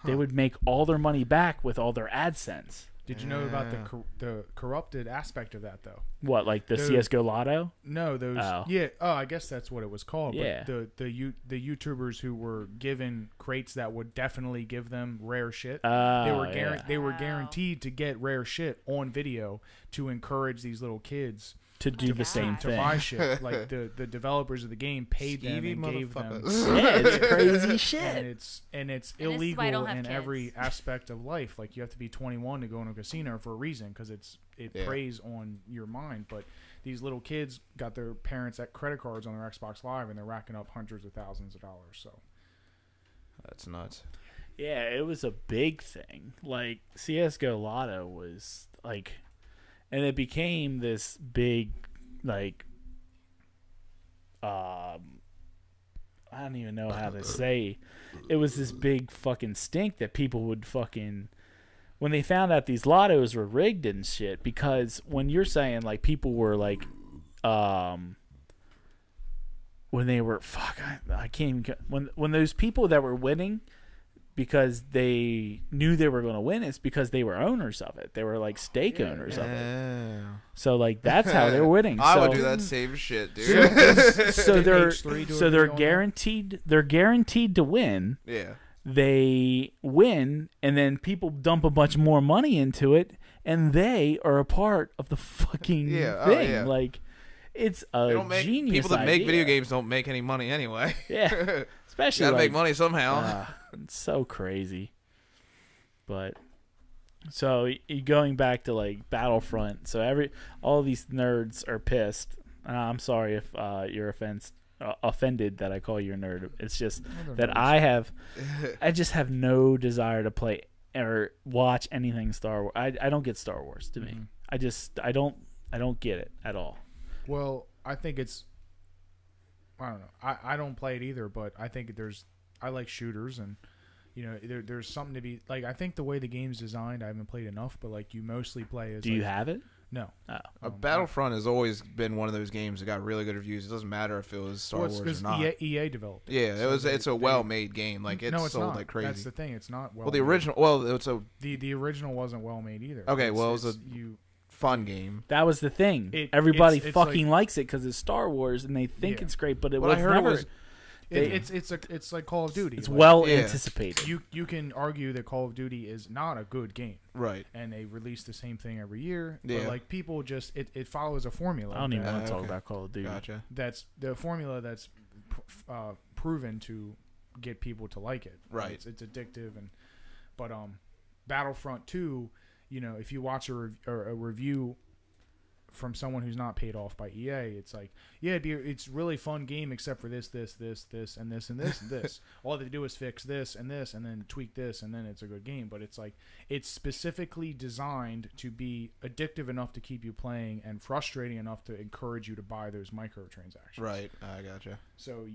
They would make all their money back with all their AdSense. Did you know about the corrupted aspect of that though? What, like the Those- CS:GO Lotto? No, those. Oh. Yeah. Oh, I guess that's what it was called. Yeah. But the YouTubers who were given crates that would definitely give them rare shit. Yeah. They were Wow. guaranteed to get rare shit on video to encourage these little kids To do the God. same to thing. buy shit. Like the developers of the game paid them Skeevy and gave them. motherfuckers. Yeah, it's crazy And shit. it's And this is illegal why I don't have in kids. every aspect of life. Like you have to be 21 to go into a casino for a reason because it Yeah. preys on your mind. But these little kids got their parents at credit cards on their Xbox Live and they're racking up hundreds of thousands of dollars. So That's nuts. Yeah, it was a big thing. Like CS:GO Lotto was like, and it became this big, like, I don't even know how to say. It was this big fucking stink that people would fucking when they found out these lottos were rigged and shit, because when you're saying like people were like, when they were I can't even when those people that were winning because they knew they were going to win, it's because they were owners of it. They were like stake owners of it. So like that's how they're winning. I so, would do that same shit, dude. so they're guaranteed to win. Yeah. They win, and then people dump a bunch more money into it, and they are a part of the fucking thing. Yeah. Like, it's a genius people that idea. make video games don't make any money anyway. Yeah, especially you gotta like, make money somehow. It's so crazy. But so going back to like Battlefront, so all these nerds are pissed. I'm sorry if you're offended that I call you a nerd. It's just that I just have no desire to play or watch anything Star Wars. I don't get Star Wars to me. I don't get it at all. Well, I think it's, I don't know. I don't play it either, but I think I like shooters, and you know, there's something to be like. I think the way the game's designed, I haven't played enough, but like you mostly play as. Do you have it? No. Battlefront has always been one of those games that got really good reviews. It doesn't matter if it was Star Wars or not. EA developed it. Yeah, it's a well-made game. Like it's sold not. like crazy. That's the thing. It's not well. Well, the original. Well, it's a the original wasn't well made either. okay. It was a fun game. That was the thing. Everybody fucking likes it because it's Star Wars, and they think it's great, but it was never. It's like Call of Duty. It's well anticipated. You can argue that Call of Duty is not a good game, right? And they release the same thing every year. Yeah. But like people just it follows a formula. I don't even want to talk about Call of Duty. Gotcha. That's the formula that's proven to get people to like it. Right. It's addictive, but Battlefront 2, you know, if you watch a review from someone who's not paid off by EA, it's like, yeah, it's a really fun game except for this, and this, and this. All they do is fix this, and then tweak this, and then it's a good game. But it's like, it's specifically designed to be addictive enough to keep you playing and frustrating enough to encourage you to buy those microtransactions. Right, I gotcha. So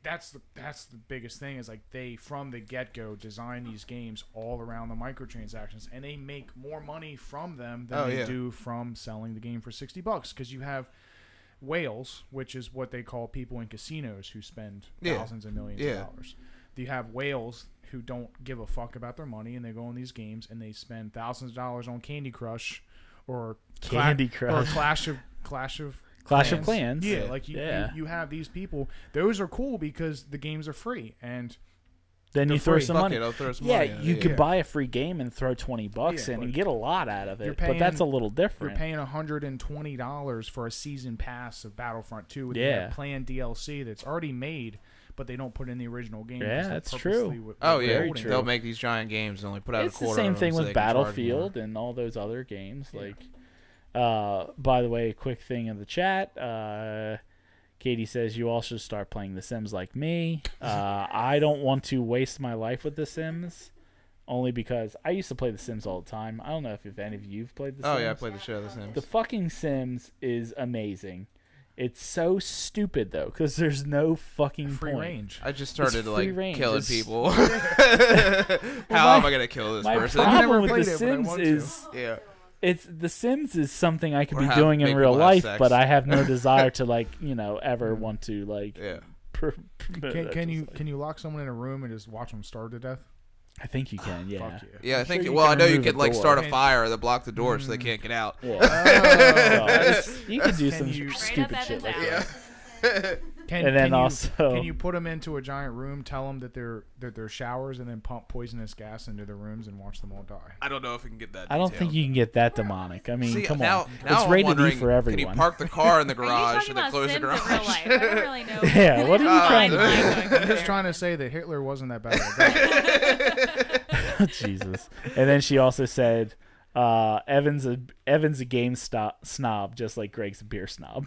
that's the biggest thing, is like they from the get-go design these games all around the microtransactions, and they make more money from them than they do from selling the game for $60, because you have whales, which is what they call people in casinos who spend thousands and millions of dollars. You have whales who don't give a fuck about their money, and they go in these games and they spend thousands of dollars on Candy Crush or Clash of Clans. Yeah, like you have these people. Those are cool because the games are free, and then you throw some money. You could buy a free game and throw $20 in and get a lot out of it. But that's a little different. You're paying $120 for a season pass of Battlefront 2 with planned DLC that's already made, but they don't put in the original game. Yeah, that's true. Very true. They'll make these giant games and only put out a quarter. It's the same thing so with Battlefield and all those other games. Like. By the way, quick thing in the chat. Katie says you all should start playing The Sims like me. I don't want to waste my life with The Sims, only because I used to play The Sims all the time. I don't know if any of you've played The Sims. Oh yeah, I played the shit out of The Sims. The fucking Sims is amazing. It's so stupid though, because there's no fuking free point. range. I just started killing people. How am I gonna kill this person? My problem with The Sims is The Sims is something I could be doing in real life, but I have no desire to ever want to Can you lock someone in a room and just watch them starve to death? I think you can. Yeah. Yeah, I think. Well, I know you could start a fire that block the door so they can't get out. Yeah. You can do some stupid shit like that. Can you put them into a giant room, tell them that they're showers, and then pump poisonous gas into their rooms and watch them all die? I don't know if we can get that. I don't think you can get that demonic. I mean, come on. Now it's rated E for everyone. Can you park the car in the garage and then close the garage? In real life? I don't really know. Yeah, what are you trying to do? I'm just trying to say that Hitler wasn't that bad of a guy. Jesus. And then she also said, Evan's a game snob, just like Greg's a beer snob.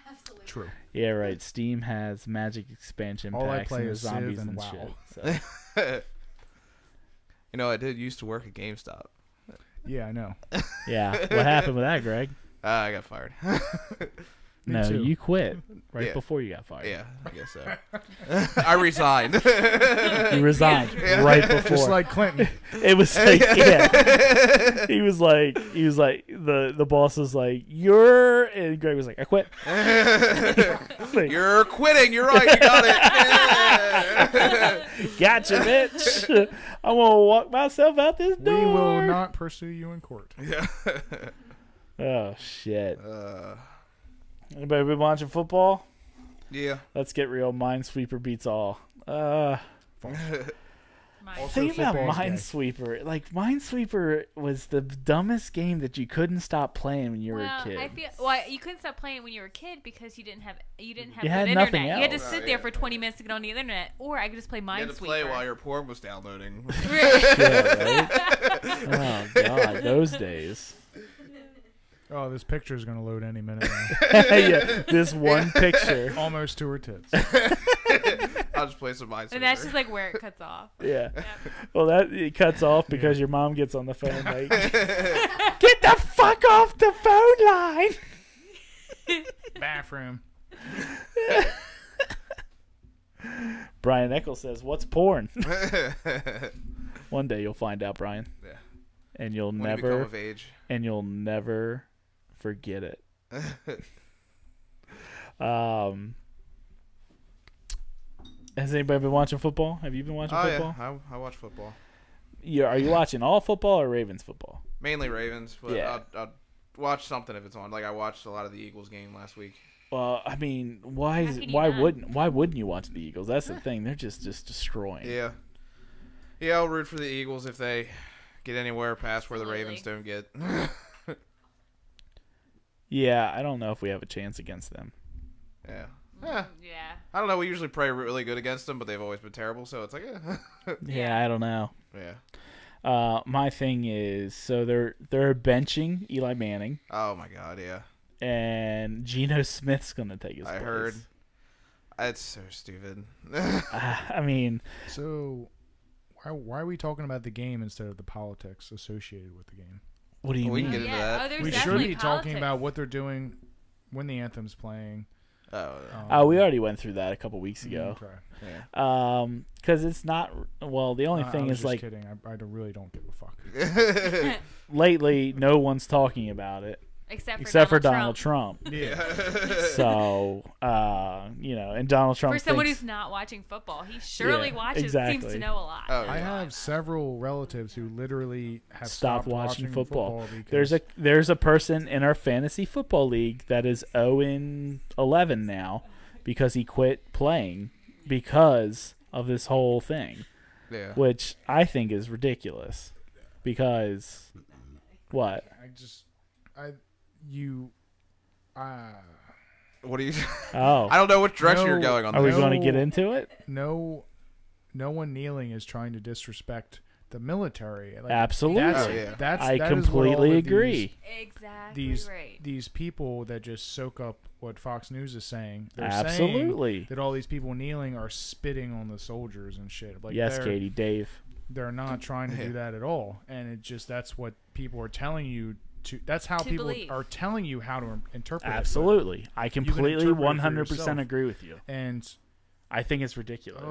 Absolutely. True. Yeah, right. Steam has Magic expansion all packs I play and is zombies Civ and WoW. shit. So. I did used to work at GameStop. Yeah, I know. Yeah. What happened with that, Greg? I got fired. No, too. you quit right Yeah. before you got fired. Yeah, I guess so. I resigned. You resigned right before. Just like Clinton. It was like, yeah. He was like, the boss was like, and Greg was like, I quit. Like, You're quitting. You're right. You got it. gotcha, bitch. I'm gonna walk myself out this door. We will not pursue you in court. Yeah. Oh shit. Anybody been watching football? Yeah. Let's get real. Minesweeper beats all. Mine. Think about football's gay. Minesweeper. Like Minesweeper was the dumbest game that you couldn't stop playing when you were a kid. I feel you couldn't stop playing when you were a kid because you didn't have You good had internet. nothing You had to else. sit there for 20 minutes to get on the internet, or I could just play You had to Minesweeper. play while your porn was downloading. Yeah, right? Oh god, those days. Oh, this picture is going to load any minute now. Yeah, this one picture. Almost to her tits. I'll just play some Minesweeper. And that's just like where it cuts off. Yeah. Yep. Well, that it cuts off because your mom gets on the phone like, get the fuck off the phone line. Bathroom. Brian Eccles says, "What's porn?" One day you'll find out, Brian. Yeah. And you'll When you become never of age. forget it. Has anybody been watching football? Have you been watching Oh football? yeah, I watch football. Are you watching all football or Ravens football? Mainly Ravens, but Yeah. I'll watch something if it's on. Like I watched a lot of the Eagles game last week. Well, I mean, How can you not? why wouldn't you watch the Eagles? That's the thing. They're just destroying. Yeah. Yeah, I'll root for the Eagles if they get anywhere past where the Absolutely. Ravens don't get. Yeah, I don't know if we have a chance against them. Yeah. Yeah. I don't know. We usually play really good against them, but they've always been terrible. So it's like, Yeah, I don't know. yeah. My thing is, so they're benching Eli Manning, Oh my God, yeah. and Geno Smith's gonna take his I place. heard. It's so stupid. I mean, So, why are we talking about the game instead of the politics associated with the game? what do you We mean? can get into that. Oh, there's We should definitely be talking politics. about what they're doing when the anthem's playing. Oh, We already went through that a couple weeks ago. Okay. yeah. Because it's not. Well, the only I thing was is just like kidding. I really don't give a fuck. lately, no one's talking about it Except for Donald Trump. Yeah. So, and Donald Trump. For someone thinks- who's not watching football, he surely Yeah, watches. exactly. Seems to know a lot. Oh, yeah. I have several relatives who literally have Stopped stopped watching football. because There's a person in our fantasy football league that is 0-11 now because he quit playing because of this whole thing, Yeah. which I think is ridiculous. Because what? What do you? Oh, I don't know which direction you're No. going on are we this. going to get into it? no one kneeling is trying to disrespect the military. Like, Absolutely. Oh, yeah. I that is what all completely of agree. Exactly These right. these people that just soak up what Fox News is saying. They're Absolutely. saying that all these people kneeling are spitting on the soldiers and shit. Like Yes, they're, Katie, Dave. They're not trying to do that at all, and it just that's what people are telling you to. That's how To people believe. are telling you how to interpret it. Absolutely. I completely interpret it for 100% yourself. agree with you. And I think it's ridiculous.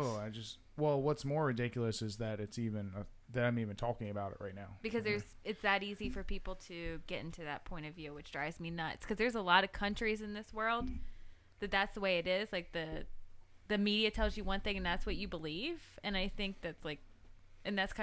what's more ridiculous is that it's even that I'm even talking about it right now. Because it's that easy for people to get into that point of view, which drives me nuts. Because there's a lot of countries in this world that's the way it is. Like the media tells you one thing and that's what you believe. And I think that's like, and that's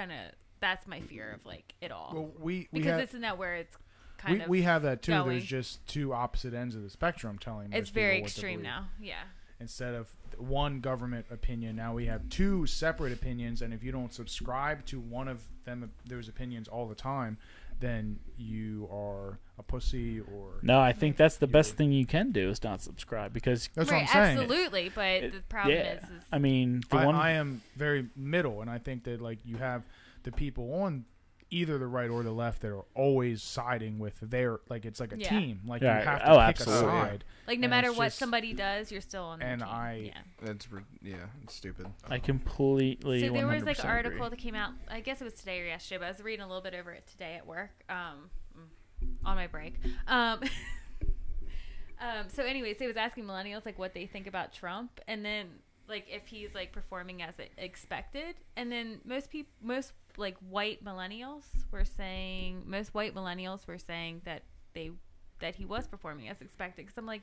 my fear of like it all. Well, we because have, isn't that where it's kind of we have that too. going. There's just two opposite ends of the spectrum telling most it's very people what to extreme believe. now. Yeah. Instead of one government opinion, now we have two separate opinions, and if you don't subscribe to one of them, those opinions all the time, then you are a pussy or... No, I think that's the best thing you can do is not subscribe because That's right, what I'm saying. absolutely. But the problem is I mean, I am very middle, and I think that like you have the people on either the right or the left that are always siding with their like it's like a Yeah. team. Like Yeah, you have to oh, pick absolutely. a side. like no And matter it's what just- somebody does, you're still on their and team. I- yeah. It's stupid. I completely. So there was like 100% an article agree. that came out. I guess it was today or yesterday, but I was reading a little bit over it today at work. On my break. So anyways, he was asking millennials like what they think about Trump, and then like if he's like performing as expected, and then most white millennials were saying that he was performing as expected. Because I'm like,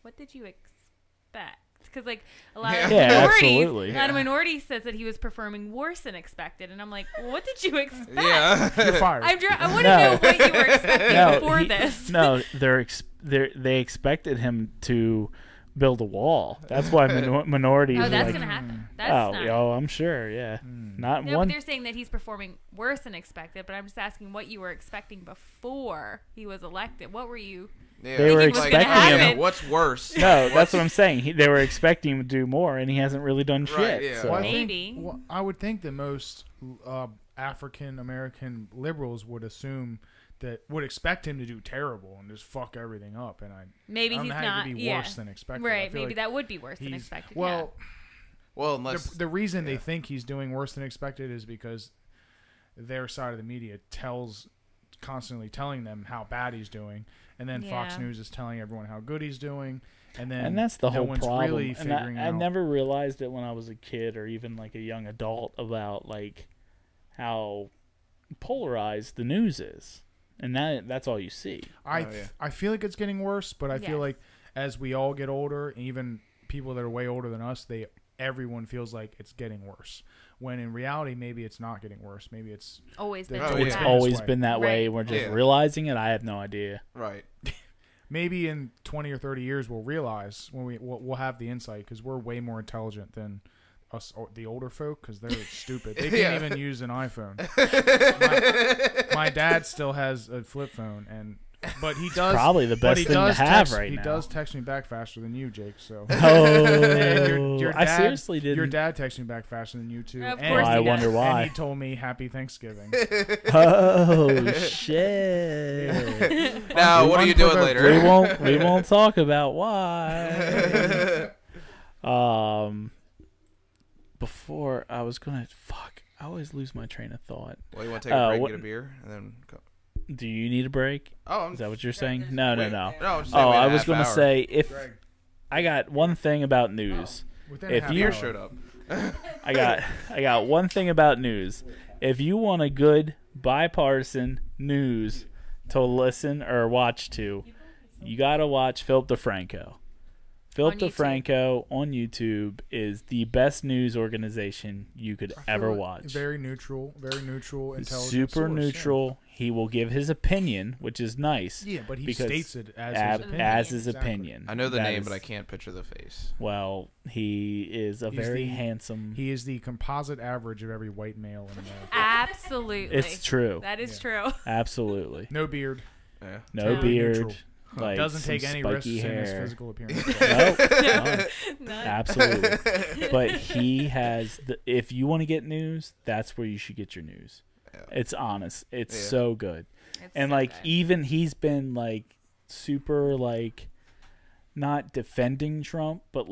what did you expect? Because like a lot of minorities says that he was performing worse than expected, and I'm like, well, what did you expect? Yeah, You're fired. I want to know what you were expecting before this. No, they expected him to build a wall. That's why minorities. Oh, that's like, gonna happen. That's I'm sure. Yeah, not no, one. but they're saying that he's performing worse than expected. But I'm just asking what you were expecting before he was elected. What were you? Yeah. They were expecting him. What's worse? No, that's what I'm saying. They were expecting him to do more, and he hasn't really done shit. Right, yeah. So. Well, Maybe. I would think that most African American liberals would expect him to do terrible and just fuck everything up. And maybe he's not. To be worse than expected. Right. Maybe that would be worse than expected. Well, unless the reason they think he's doing worse than expected is because their side of the media constantly telling them how bad he's doing, and then Fox News is telling everyone how good he's doing, and that's the whole problem. Really I never realized it when I was a kid or even like a young adult about like how polarized the news is, and that's all you see. I feel like it's getting worse, but I feel like as we all get older, even people that are way older than us, everyone feels like it's getting worse. When in reality, maybe it's not getting worse. Maybe it's always been. It's always been that way. We're just realizing it. I have no idea. Right. Maybe in 20 or 30 years we'll realize when we'll have the insight, because we're way more intelligent than us, the older folk, because they're stupid. They can't even use an iPhone. My dad still has a flip phone, but he does. Probably the best thing to have right now. He does text me back faster than you, Jake. So. Oh, your dad, I seriously didn't. Your dad texted me back faster than you too. Of course I wonder why. And he told me Happy Thanksgiving. Oh shit! Now, what are you doing later? We won't talk about why. Before I was gonna I always lose my train of thought. Well, you want to take a break, get a beer, and then go. Do you need a break? Oh, is that what you're saying? No. I was going to say, if I got one thing about news. If you showed up, I got one thing about news. If you want a good bipartisan news to listen or watch to, you got to watch Philip DeFranco. Philip DeFranco on YouTube is the best news organization you could ever watch. Very neutral, intelligent. Super neutral. Yeah. He will give his opinion, which is nice. Yeah, but he states it as his opinion. I know the name, but I can't picture the face. Well, he is very handsome. He is the composite average of every white male in America. Absolutely. It's true. That is true. Absolutely. No beard. Yeah. No beard. Neutral. Like doesn't take any risks hair. in his physical appearance. No, absolutely. But he has if you want to get news, that's where you should get your news. Yeah. It's honest. It's so good. And so good. Even he's been super not defending Trump, but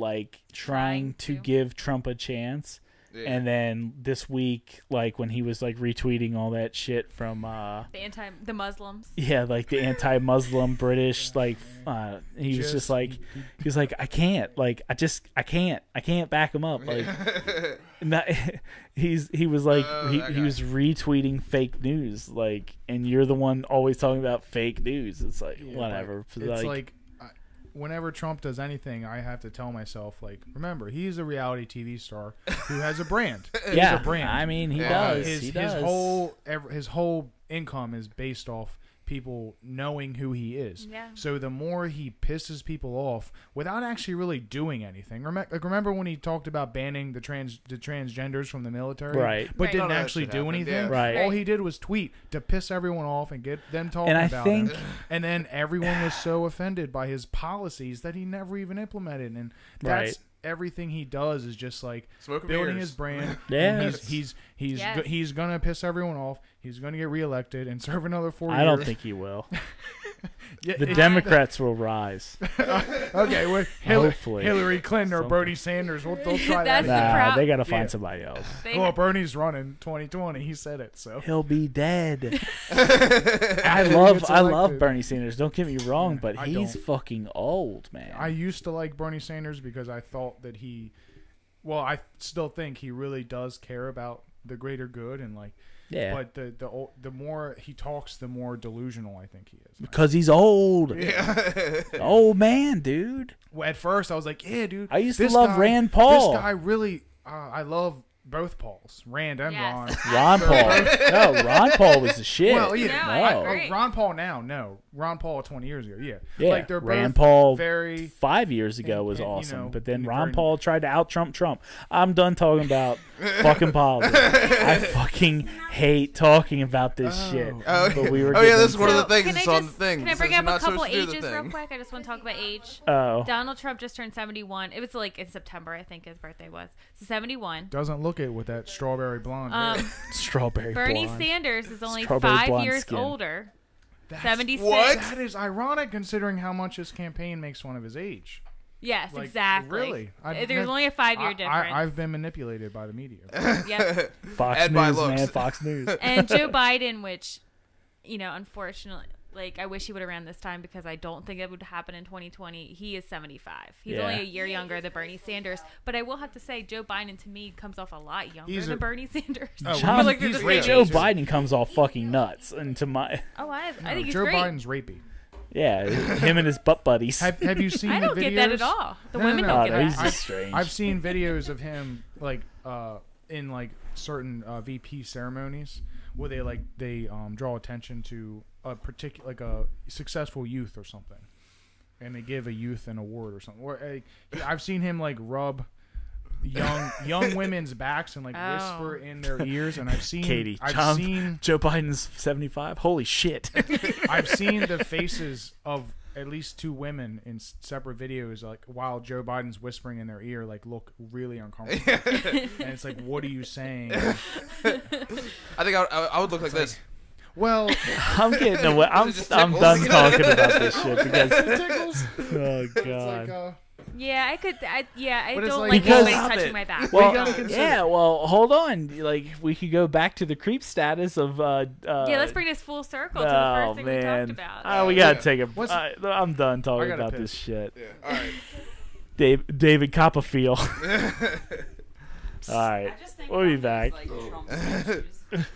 trying to give Trump a chance. Yeah. And then this week, when he was retweeting all that shit from the Muslims. Yeah, the anti-Muslim British he was just he was I can't I can't back him up he was he was retweeting fake news and you're the one always talking about fake news. It's whatever. It's whenever Trump does anything, I have to tell myself, remember, he's a reality TV star who has a brand. Yeah, he's a brand. I mean, he does. His whole income is based off people knowing who he is. Yeah. So the more he pisses people off without actually really doing anything. Remember when he talked about banning the transgenders from the military, right? But didn't actually do anything. Yeah. Right. All he did was tweet to piss everyone off and get them talking about him. And then everyone was so offended by his policies that he never even implemented. And that's everything he does is just building his brand. Yeah. He's gonna piss everyone off. He's gonna get reelected and serve another 4 years. I don't think he will. Yeah, The Democrats will rise. Okay, well, Hopefully. Hillary Clinton or Something. Bernie Sanders. They'll try That's that. the Nah, proud- they got to find Yeah. somebody else. They- Well, Bernie's running 2020. He said it. So He'll be dead. After I he love gets Bernie elected. Sanders. Don't get me wrong, Yeah, but I he's don't. fucking old, man. I used to like Bernie Sanders because I thought that I still think he really does care about the greater good and like. yeah, But the more he talks, the more delusional I think he is. because he's old. Yeah. Old man, dude. Well, at first, I was like, "Yeah, dude." I used to this love guy- Rand Paul. This guy really, I love both Pauls, Rand and Yes. Ron. Ron Paul. No, Ron Paul was the shit. Well, yeah, No, I No. agree. Ron Paul now, no. Ron Paul 20 years ago, yeah. Yeah, Like they're Rand both Paul very. 5 years ago and- was and, you awesome, know, but then and Ron very- Paul tried to out-Trump Trump. I'm done talking about fucking politics. I fucking hate talking about this shit. Oh, But we were oh yeah, getting this is one of the So, things can that's I on the just- thing. Can I It bring says up you're a not supposed couple to do the ages real thing. quick? I just want to talk about age. Oh, Donald Trump just turned 71. It was like in September, I think his birthday was. So 71. Doesn't look it with that strawberry blonde. hair. strawberry Bernie blonde. Sanders is only Strawberry 5 blonde years skin. older. That's- 76. What? That is ironic considering how much his campaign makes fun of his age. Yes, Like, exactly. really? There's only a 5-year difference. I've been manipulated by the media. Yep. Fox And by News, looks. man. Fox News. And Joe Biden, which, unfortunately, like, I wish he would have ran this time because I don't think it would happen in 2020. He is 75. He's Yeah. only a year younger than Bernie Sanders. But I will have to say, Joe Biden to me comes off a lot younger He's than a- Bernie Sanders. Oh, I John, feel like they're the he's same Joe age. Biden comes off fucking nuts. Into my I No, think he's Joe great. Biden's rapey. yeah, him and his butt buddies. Have you seen I the don't videos? get that at all. The No, women no, don't Oh, get no, that. he's just strange. I've seen videos of him like in like certain VP ceremonies where they draw attention to a particular like a successful youth or something, and they give a youth an award or something. Or I've seen him like rub young women's backs and like Oh. whisper in their ears, and I've seen Katie, I've seen Joe Biden's 75. Holy shit. I've seen the faces of at least 2 women in separate videos, like while Joe Biden's whispering in their ear, like look really uncomfortable, and it's like, what are you saying? I think I would look like this. Well, I'm getting away. I'm It just done tickles. talking about this shit because tickles. oh It's like, god. Yeah, I could. I But it's don't like- like Because- anybody Stop touching it. my back. Well, gotta consider- yeah. Well, hold on. Like we could go back to the creep status of. Yeah, let's bring this full circle to the Oh first thing we man. talked about. Oh, we gotta Yeah. take a. What's- I'm done talking gotta about piss. this shit. Yeah. All right. David Copperfield. All right. I just think We'll be about back. those, like, Trump statues.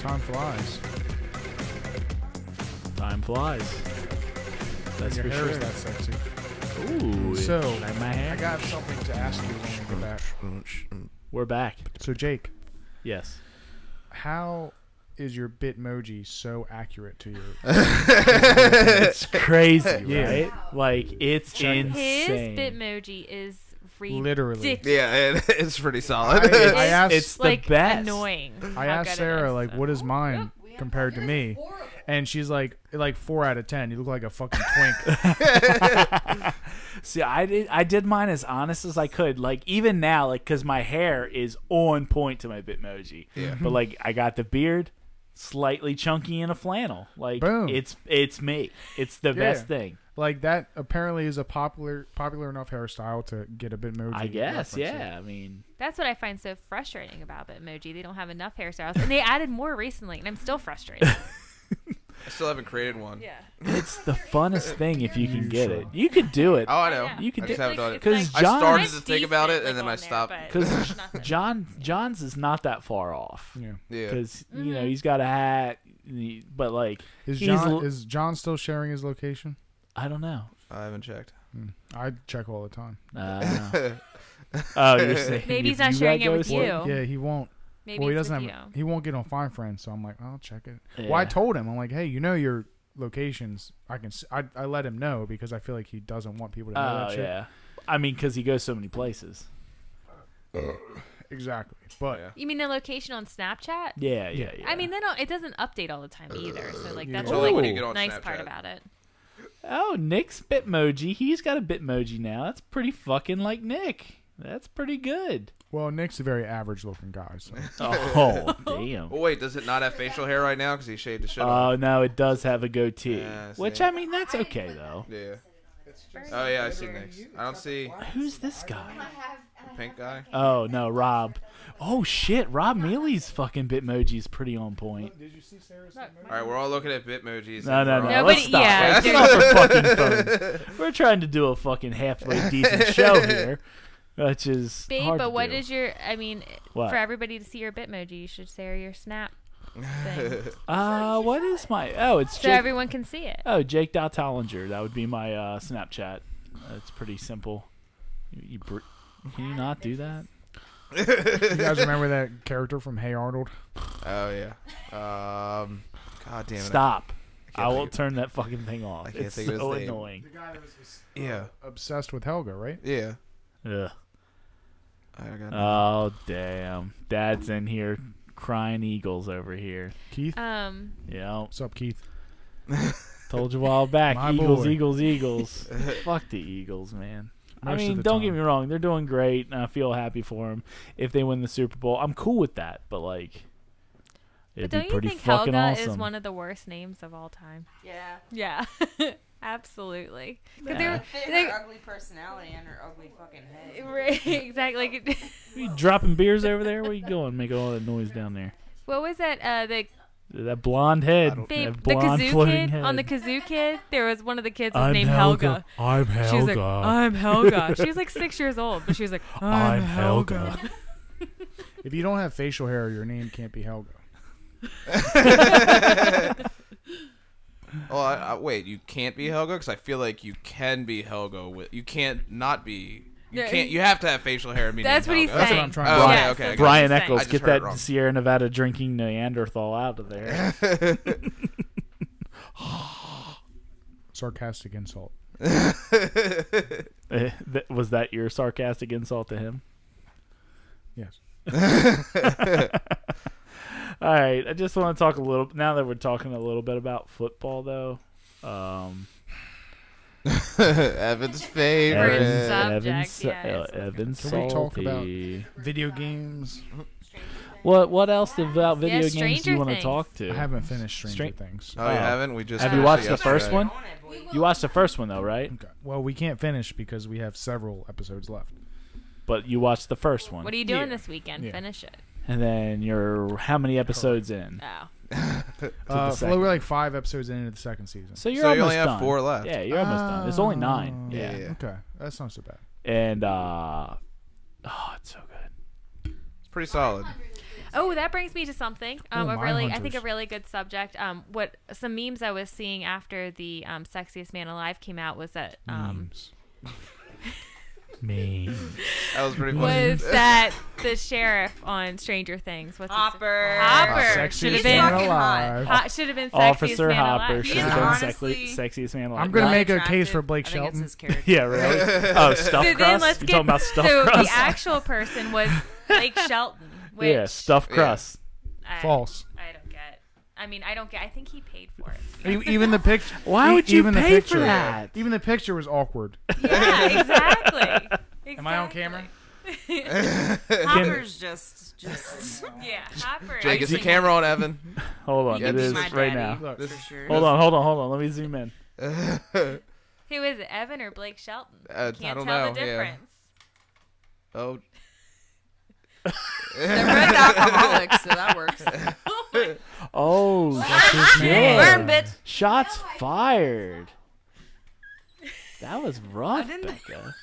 Time flies. Time flies. That's Your for hair sure. is that sexy. Ooh. So, like my hair. I got something to ask you when we get back. We're back. So, Jake, Yes. how is your Bitmoji so accurate to you? It's crazy, Yeah. right? Like, it's Check it. insane. His Bitmoji is Literally. ridiculous. Yeah, it's pretty solid. I asked, It's the like best. annoying. I how asked good it Sarah, is, like, so. what is mine compared to me? And she's like 4 out of 10. You look like a fucking twink. See, I did mine as honest as I could. Like, even now, like, because my hair is on point to my Bitmoji. Yeah. But, like, I got the beard slightly chunky in a flannel. Like, Boom. it's me. It's the best thing. Like, that apparently is a popular enough hairstyle to get a Bitmoji. I guess, reference. yeah. I mean, That's what I find so frustrating about Bitmoji. They don't have enough hairstyles, and they added more recently, and I'm still frustrated. I still haven't created one. Yeah. it's the funnest thing if you can You get should. it. You could do it. Oh, I know. You can I do just haven't done it. 'Cause I John- started Mine's to think about it, decent, and then like, I on there, stopped. but Because it's nothing. John's is not that far off. Yeah. Yeah. Because, you know, he's got a hat, but, like, Is he's John John still sharing his location? I don't know. I haven't checked. I check all the time. Oh, you're saying Maybe if he's not you sharing let it with go, you. Yeah, he won't. Maybe Well, he it's doesn't with have. you. He won't get on Find Friends, so I'm like, I'll check it. Yeah. Well, I told him, I'm like, hey, you know your locations. I let him know because I feel like he doesn't want people to know Oh, that shit. yeah. I mean, because he goes so many places. Exactly. But Yeah. You mean the location on Snapchat? Yeah. I mean, it doesn't update all the time either. So like that's Yeah. the like, When you get on nice Snapchat. part about it. Oh, Nick's Bitmoji. He's got a Bitmoji now. That's pretty fucking like Nick. That's pretty good. well, Nick's a very average looking guy. So. Oh, damn. Oh wait, does it not have facial hair right now? Because he shaved the shit Oh, off. no, it does have a goatee. Yeah, I Which, see. I mean, that's okay, though. Yeah. Oh yeah, I see Nick's. I don't see Who's this guy? the pink guy. Oh, no, Rob. Oh, shit. Rob Mealy's fucking Bitmoji is pretty on point. Did you see Sarah's? All right, we're all looking at Bitmojis. No, no, no. Nobody- Let's stop. yeah, Let's dude. stop our fucking phones. We're trying to do a fucking halfway decent show here, which is Babe, hard but to what do. is your? I mean, What? for everybody to see your Bitmoji, you should share your Snap thing What is my... Oh, it's so Jake... everyone can see it. Oh, Jake Tollinger. That would be my Snapchat. It's pretty simple. Can you not do that? You guys remember that character from Hey Arnold? Oh yeah. God damn it. Stop. can't I will think of- turn that fucking thing off. I can't It's think of his so name. annoying. The guy that was Yeah. obsessed with Helga, right? Yeah. Ugh. I got Oh, damn. Dad's in here crying eagles over here. Keith? Yeah. What's up, Keith? Told you a while back. My Eagles, boy. Eagles, Eagles. Fuck the Eagles, man. I Most of mean, the don't get time. me wrong. They're doing great, and I feel happy for them if they win the Super Bowl. I'm cool with that, but, like, it'd But don't be you pretty think fucking Helga awesome. is one of the worst names of all time? Yeah. Yeah, absolutely. 'Cause Yeah. Fit they- her ugly personality and her ugly fucking head. Right, exactly. Like, You dropping beers over there? Where you going? Making all that noise down there. what was that? That blonde head. Babe, That the blonde kazoo floating kid head. on the kazoo kid. There was one of the kids was I'm named Helga. I'm She Helga. was like, I'm Helga. She was like 6 years old, but she was like, I'm Helga. If you don't have facial hair, your name can't be Helga. Oh, wait. You can't be Helga because I feel like you can be Helga. You can't not be. You Yeah, can't. You have to have facial hair. That's what he's saying. That's what I'm trying to Oh, say. okay, Yes, okay, that's I what got Brian he's saying. Eccles, I just get heard it that wrong. Sierra Nevada drinking Neanderthal out of there. Sarcastic insult. Was that your sarcastic insult to him? Yes. All right, I just want to talk a little. Now that we're talking a little bit about football, though, Evan's favorite. Subject, yeah, it's Evan's Can we talk salty. about video games? What else about video Yeah, games do you Stranger want to Things. talk to? I haven't finished Stranger Stra- Things. Oh, you haven't? We just. Have you finished watched it the first yesterday. one? You watched the first one though, right? Okay. Well, we can't finish because we have several episodes left. But you watched the first one. What are you doing Yeah. this weekend? Yeah. Finish it. And then you're how many episodes in? Oh. the second. We're like 5 episodes into the second season. So you're So you almost only have done. 4 left. Yeah, you're almost done. It's only 9. Yeah. Yeah. Okay, that's not so bad. And it's so good. It's pretty solid. Oh, that brings me to something. Oh, I think a Mindhunters. really good subject. What some memes I was seeing after the Sexiest Man Alive came out was that Memes. That was pretty funny. was that the sheriff on Stranger Things? What's his- Hopper. Hopper Sexiest should have He's been fucking hot. should have been sexiest Officer man Hopper alive. should He have is been honestly- sexiest man alive. I'm gonna Really make a case attractive. for Blake I think Shelton. it's his character. Yeah, really. Oh, stuffed So then crust. let's You get talking about stuffed so crust? the actual person was Blake Shelton. Which Yeah, stuffed Yeah. crust. False. I don't get. I mean, I don't get. I think he paid for it. Even the picture. Why would you even the pay for picture, that? Even the picture was awkward. Yeah, exactly. Am I on camera? Hopper's just. Yeah, Hopper. Jake, is the actually- camera on Evan? Hold on, Yeah, it this is is my right daddy. now. Look, For sure. Hold on. Let me zoom in. Who is it, Evan or Blake Shelton? I Can't don't tell know. the Yeah. difference. Oh, They're both alcoholics, so that works. Oh, Sexiest Man. Burn, bitch. shots fired. That was rough, didn't- Becca.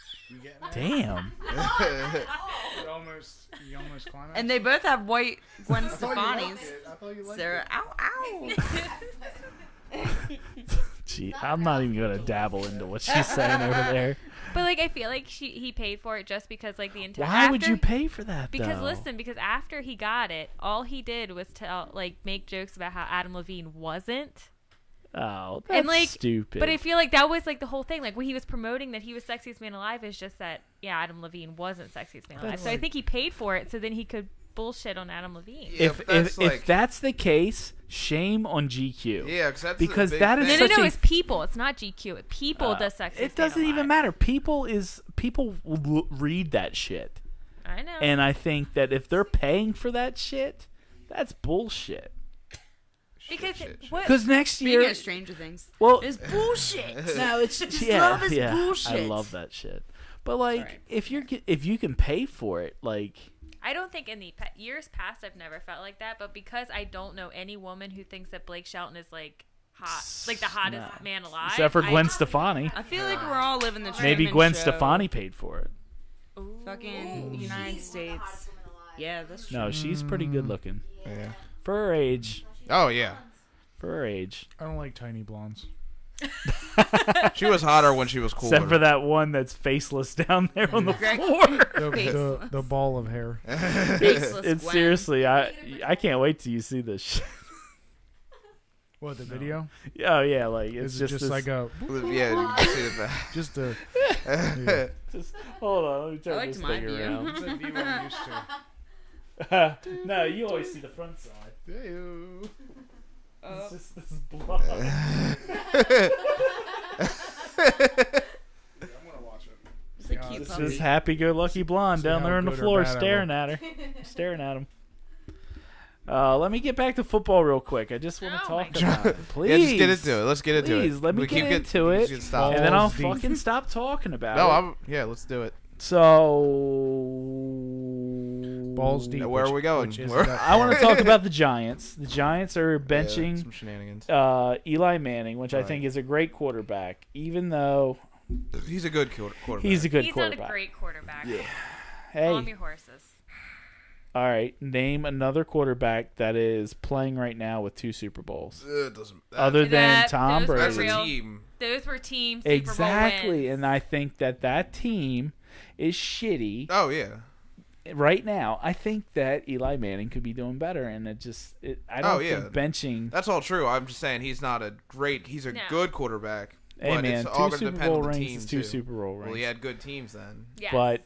Damn. You almost climaxed. And they both have white Gwen Stefani's. I thought you liked Sarah, ow. Gee, I'm not even gonna dabble into what she's saying over there. But like, I feel like he paid for it just because like the entire. Why would after- you pay for that? Because though? listen, because after he got it, all he did was make jokes about how Adam Levine wasn't. Oh, that's And, like, stupid. But I feel like that was like the whole thing. Like when he was promoting that he was sexiest man alive, is just that Adam Levine wasn't sexiest man alive. That's So I like- think he paid for it so then he could bullshit on Adam Levine. Yeah, if but that's if that's the case, shame on GQ. yeah, that's Because the big that is thing. No, such a- it's people. It's not GQ. People does sexiest. It doesn't man even alive. matter. People read that shit, I know. and I think that if they're paying for that shit, that's bullshit. because shit. what? Because next Speaking year, of Stranger Things, well, it's bullshit. no, it's This yeah, love is yeah. I bullshit. love that shit. But like, Sorry. if you can pay for it, like, I don't think in the years past I've never felt like that, but because I don't know any woman who thinks that Blake Shelton is like hot, like the hottest Nah. man alive. except for Gwen I, Stefani, I feel like we're all living the maybe Truman Gwen Show. Stefani paid for it. Fucking United She's one of the hottest States. women alive. Yeah, that's true. No, she's pretty good looking Yeah. for her age. Oh yeah, For her age, I don't like tiny blondes. she was hotter when she was cooler. except for that one that's faceless down there on the Greg- floor. The ball of hair. Faceless It's Gwen. seriously, I can't wait till you see this shit. What, the video? Oh yeah, like it's Is it just this, like a yeah, you can see the back. just a yeah. Just hold on, let me turn I liked this my thing view. around. It's a view I'm used to. No, you always see the front side. Ew. It's just this blonde. I'm gonna watch it. It's a cute It's puppy. this happy-go-lucky blonde See down how there on the good or floor, bad I staring at her, staring at him. Let me get back to football real quick. I just want to Oh my talk about it. Please, Yeah, just get into it. Let's get into it. Please, let me We get keep into it, just stop. and then I'll Balls deep. fucking stop talking about No, it. yeah, let's do it. So Balls deep. Where are we going? which is Where- that- I want to talk about the Giants. The Giants are Yeah, benching some shenanigans. Eli Manning, which I Right. think is a great quarterback, even though He's a good quarterback. he's a good He's quarterback. not a great quarterback. Hey, Calm your horses. all right, name another quarterback that is playing right now with 2 Super Bowls, It doesn't. other than That- Tom those were That's Brady. a real- team. Those were team Super Exactly, Bowl wins. and I think that team is shitty Oh yeah. right now. I think that Eli Manning could be doing better, and I don't Oh, yeah. think benching. That's all true. I'm just saying he's not a great. He's a No. good quarterback. Hey but man, it's 2 all going to Super depend Bowl on the rings team is 2 too. Super Bowl rings. Well, he had good teams then. Yes. But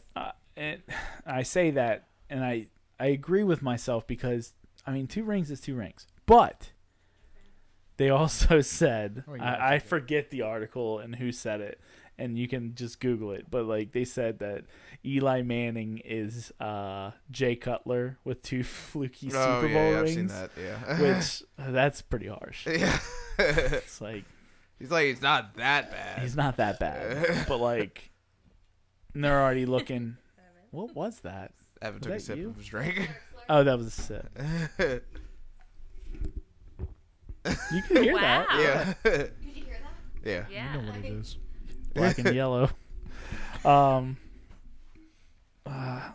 I say that, and I agree with myself because 2 rings is 2 rings. But they also said, Oh, yeah, I forget the article and who said it, and you can just Google it. But like they said that Eli Manning is Jay Cutler with 2 fluky Oh Super yeah, Bowl yeah, I've rings, seen that. Yeah. which that's pretty harsh. yeah. It's like He's not that bad. he's not that bad, but like they're already looking. What was that? Evan Was took a that sip you? of his drink. Oh, that was a sip. You can hear Wow. that. yeah. Did you hear that? yeah. Yeah. You know what it is. Black and yellow.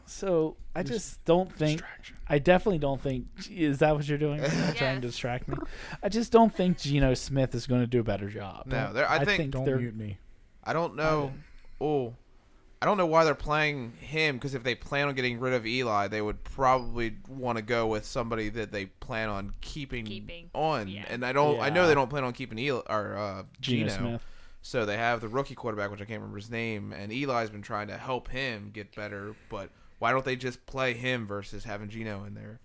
So I just don't think. Distraction. I definitely don't think. Is that what you're doing? Trying to Yes. distract me. I just don't think Geno Smith is going to do a better job. No, I think Don't they're- mute me. I don't know. I don't know why they're playing him, because if they plan on getting rid of Eli, they would probably want to go with somebody that they plan on keeping on. yeah. And I know Yeah. they don't plan on keeping Eli or Geno Geno. Smith. So they have the rookie quarterback, which I can't remember his name, and Eli's been trying to help him get better. But why don't they just play him versus having Geno in there?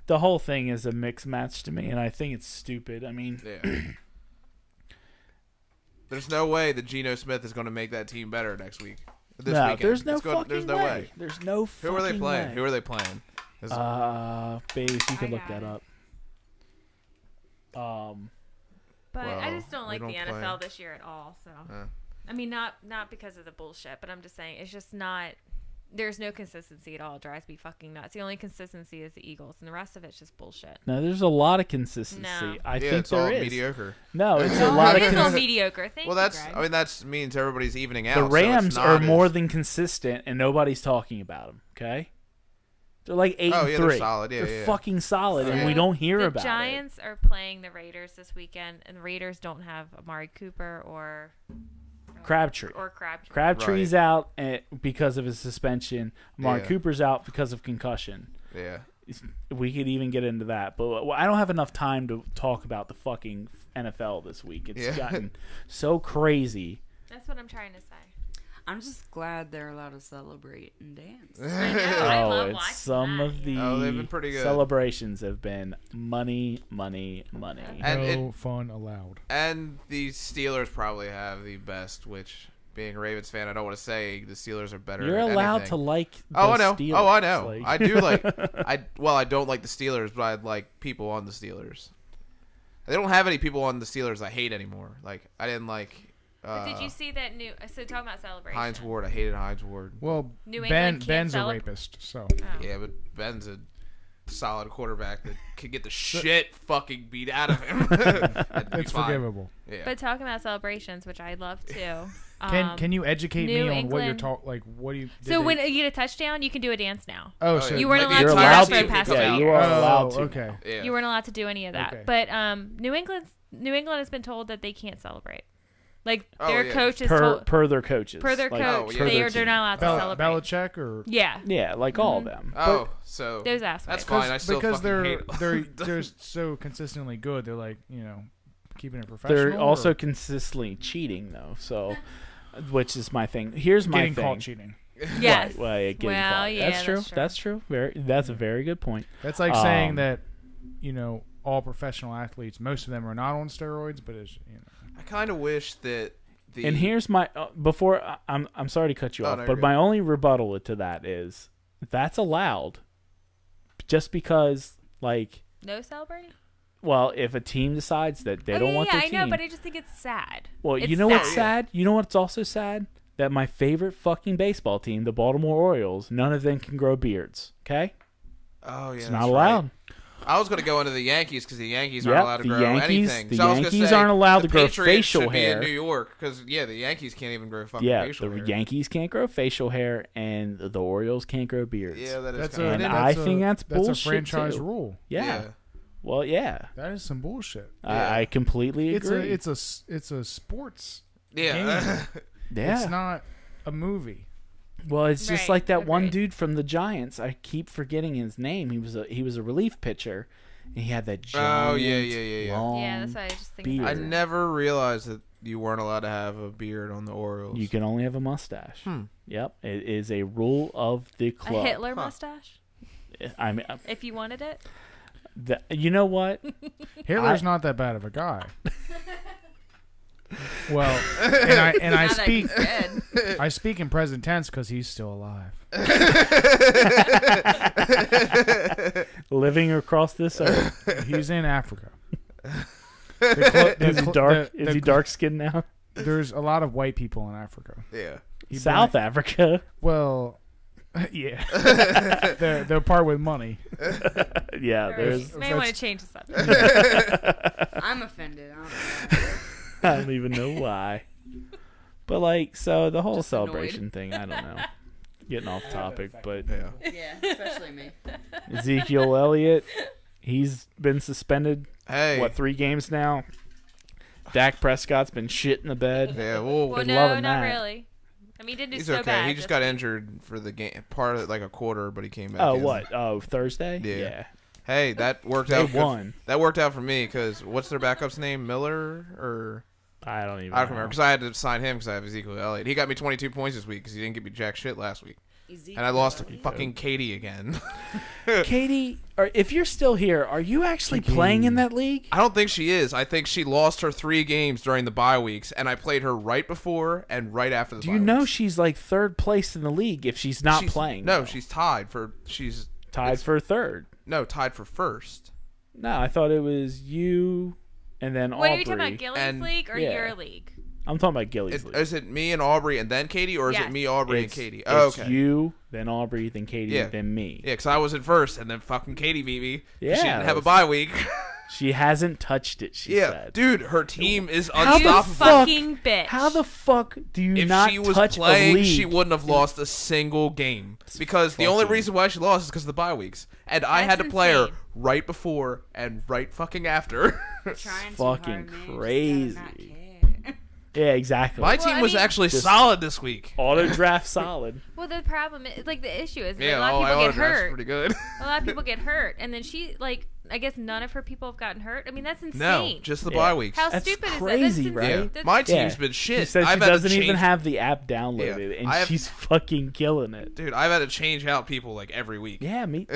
The whole thing is a mixed match to me, and I think it's stupid. I mean, Yeah. There's no way that Geno Smith is going to make that team better next week. This no, weekend. there's no It's going- fucking there's no way. There's no fucking Who are they playing? way. Who are they playing? Base, you could I look got that up. But I Well, just don't we like don't the play. NFL this year at all. So Uh. I mean, not because of the bullshit, but I'm just saying it's just not. There's no consistency at all. It drives me fucking nuts. The only consistency is the Eagles, and the rest of it's just bullshit. No, there's a lot of consistency. No. I Yeah, think it's all there is. mediocre. No, it's a lot It of is all consistency. mediocre. Thank Well, you, that's. Greg. I mean, that means everybody's evening out. The so it's Rams not are as- more than consistent, and nobody's talking about them. Okay, they're like 8 Oh, and yeah, 3. they're solid. Yeah, they're yeah. fucking solid, and So we don't hear the about Giants are playing the Raiders this weekend, and the Raiders don't have Amari Cooper or it. Crabtree. Crabtree. Crabtree's out because of his suspension. Amari Yeah. Cooper's out because of concussion. Yeah. We could even get into that, but I don't have enough time to talk about the fucking NFL this week. It's Yeah. gotten so crazy. That's what I'm trying to say. I'm just glad they're allowed to celebrate and dance. I know. I love It's watching some that, of the Oh, they've been pretty good. celebrations have been money, money, money. And No fun allowed. And the Steelers probably have the best, which, being a Ravens fan, I don't want to say the Steelers are better. You're at allowed anything. to like the Oh, I know. Steelers. Oh, I know. Like- I do like. I don't like the Steelers, but I like people on the Steelers. They don't have any people on the Steelers I hate anymore. Like I didn't like. But did you see that new? So talking about celebration. Hines Ward? I hated Hines Ward. Well, New England can't Ben's a celeb- rapist, so Oh. Yeah, but Ben's a solid quarterback that could get the shit fucking beat out of him. That'd be it's fine. forgivable. Yeah. But talking about celebrations, which I love too. Can you educate me New on what you're England- talking? Like, what do you? So when you get a touchdown, you can do a dance now. oh, Oh, so yeah. You weren't Like, allowed You're to allowed do that to. for a pass Yeah, interference. you are allowed to. Okay. Yeah. You weren't allowed to do any of that. Okay. But New England has been told that they can't celebrate. Like Oh, their yeah. coach is per told per their coaches. per their Like, coach, yeah. they're team. not allowed to celebrate. Belichick or Yeah, Yeah, like all of them. Oh, so those assholes. that's fine. I still because fucking they're hate they're so consistently good. They're like keeping it professional. They're also or consistently cheating though. So, which is my thing. Here's my getting thing. caught cheating. Yes. Right, well, yeah, getting Well, caught. yeah, that's true. that's true. That's true. That's a very good point. That's like saying Um, that all professional athletes, most of them are not on steroids, but I kind of wish that the And here's my before I'm sorry to cut you Oh, off, no, but you're my only rebuttal to that is that's allowed, just because like, No celebrating. well, if a team decides that they Oh, don't yeah, want yeah, their I team, know, but I just think it's sad. well, It's you know what's sad. sad? You know what's also sad? That my favorite fucking baseball team, the Baltimore Orioles, none of them can grow beards. Okay, oh yeah, it's that's not right. allowed. I was going to go into the Yankees because the Yankees aren't Yep, allowed to the grow Yankees- anything. the So I was gonna Yankees say, aren't allowed the to grow Patriots facial should hair. be in New York because the Yankees can't even grow fucking Yeah, facial the hair. Yankees can't grow facial hair, and the Orioles can't grow beards. Yeah, that is that's kind a. And of I think that's a bullshit, franchise too. rule. Yeah. Well, yeah. That is some bullshit. Yeah. I completely agree. It's a sports. yeah. yeah. It's not a movie. Well, it's just Right, like that one agreed. dude from the Giants. I keep forgetting his name. He was a relief pitcher, and he had that giant, Oh, yeah. long Yeah, that's what I just think. beard. I never realized that you weren't allowed to have a beard on the Orioles. You can only have a mustache. Hmm. Yep, it is a rule of the A club. Hitler mustache, I mean, if you wanted it. you know what? Hitler's not that bad of a guy. Well, and I Now that speak he's dead. I speak in present tense because he's still alive. Living across this earth, He's in Africa. is he dark? Is he dark skinned now? There's a lot of white people in Africa. Yeah. South Africa. Well, yeah, the part with money. Yeah, there's. May want to change the subject. I'm offended. I don't know. I don't even know why. But like, so the whole Just annoyed. celebration thing, I don't know. getting off topic, but Yeah. Yeah, especially me. Ezekiel Elliott, he's been suspended. Hey. What, 3 games now? Dak Prescott's been shit in the bed. Yeah. Well, Well, Been no, loving not that. really. I mean, he didn't do he's so okay. bad. He just got injured for the game, part of like a quarter, but he came back. Oh, in. what? Oh, Thursday? Yeah. Hey, that worked They out. won. That worked out for me because what's their backup's name? Miller or I don't even I don't know. remember because I had to sign him because I have Ezekiel Elliott. He got me 22 points this week because he didn't give me jack shit last week, and I lost to fucking Katie again. Katie, or if you're still here, are you actually playing in that league? I don't think she is. I think she lost her 3 games during the bye weeks, and I played her right before and right after the Do bye you know weeks. she's like 3rd place in the league if she's not playing? No, though? she's tied for. She's tied for 3rd. No, tied for 1st. No, I thought it was you and then What Aubry. are you talking about, Gilly's and- league or yeah. your league? I'm talking about Gilly's league. Is it me and Aubry and then Katie, or is Yes. it me, Aubry, and It's- Katie? It's Oh, okay. you, then Aubry, then Katie, Yeah. then me. Yeah, because I was in 1st, and then fucking Katie beat me. 'Cause Yeah, she didn't have a it was- bye week. She hasn't touched it, she Yeah, said. dude, her team is How the You unstoppable. fucking bitch. How the fuck do you If not she was touch playing, a league? she wouldn't have lost a single game. Because the only fucking- reason why she lost is because of the bye weeks. And I had to That's play her insane. right before and right fucking after. Trying too fucking hard, man. You crazy. just gotta not care. Yeah, exactly. My Well, team I was mean- actually Just- solid this week. Auto draft solid. Well, the problem is, like, the issue is that Yeah, a lot all of I people get autographs hurt. pretty good. A lot of people get hurt, and then she, like, I guess none of her people have gotten hurt. I mean, that's No, insane. just the Yeah. bye weeks. How That's stupid crazy, is that? right? Yeah, That's my Yeah. team's been shit. She says I've she had to doesn't even change- have the app downloaded, Yeah. and I have- she's fucking killing it. Dude, I've had to change out people like every week. Yeah, me.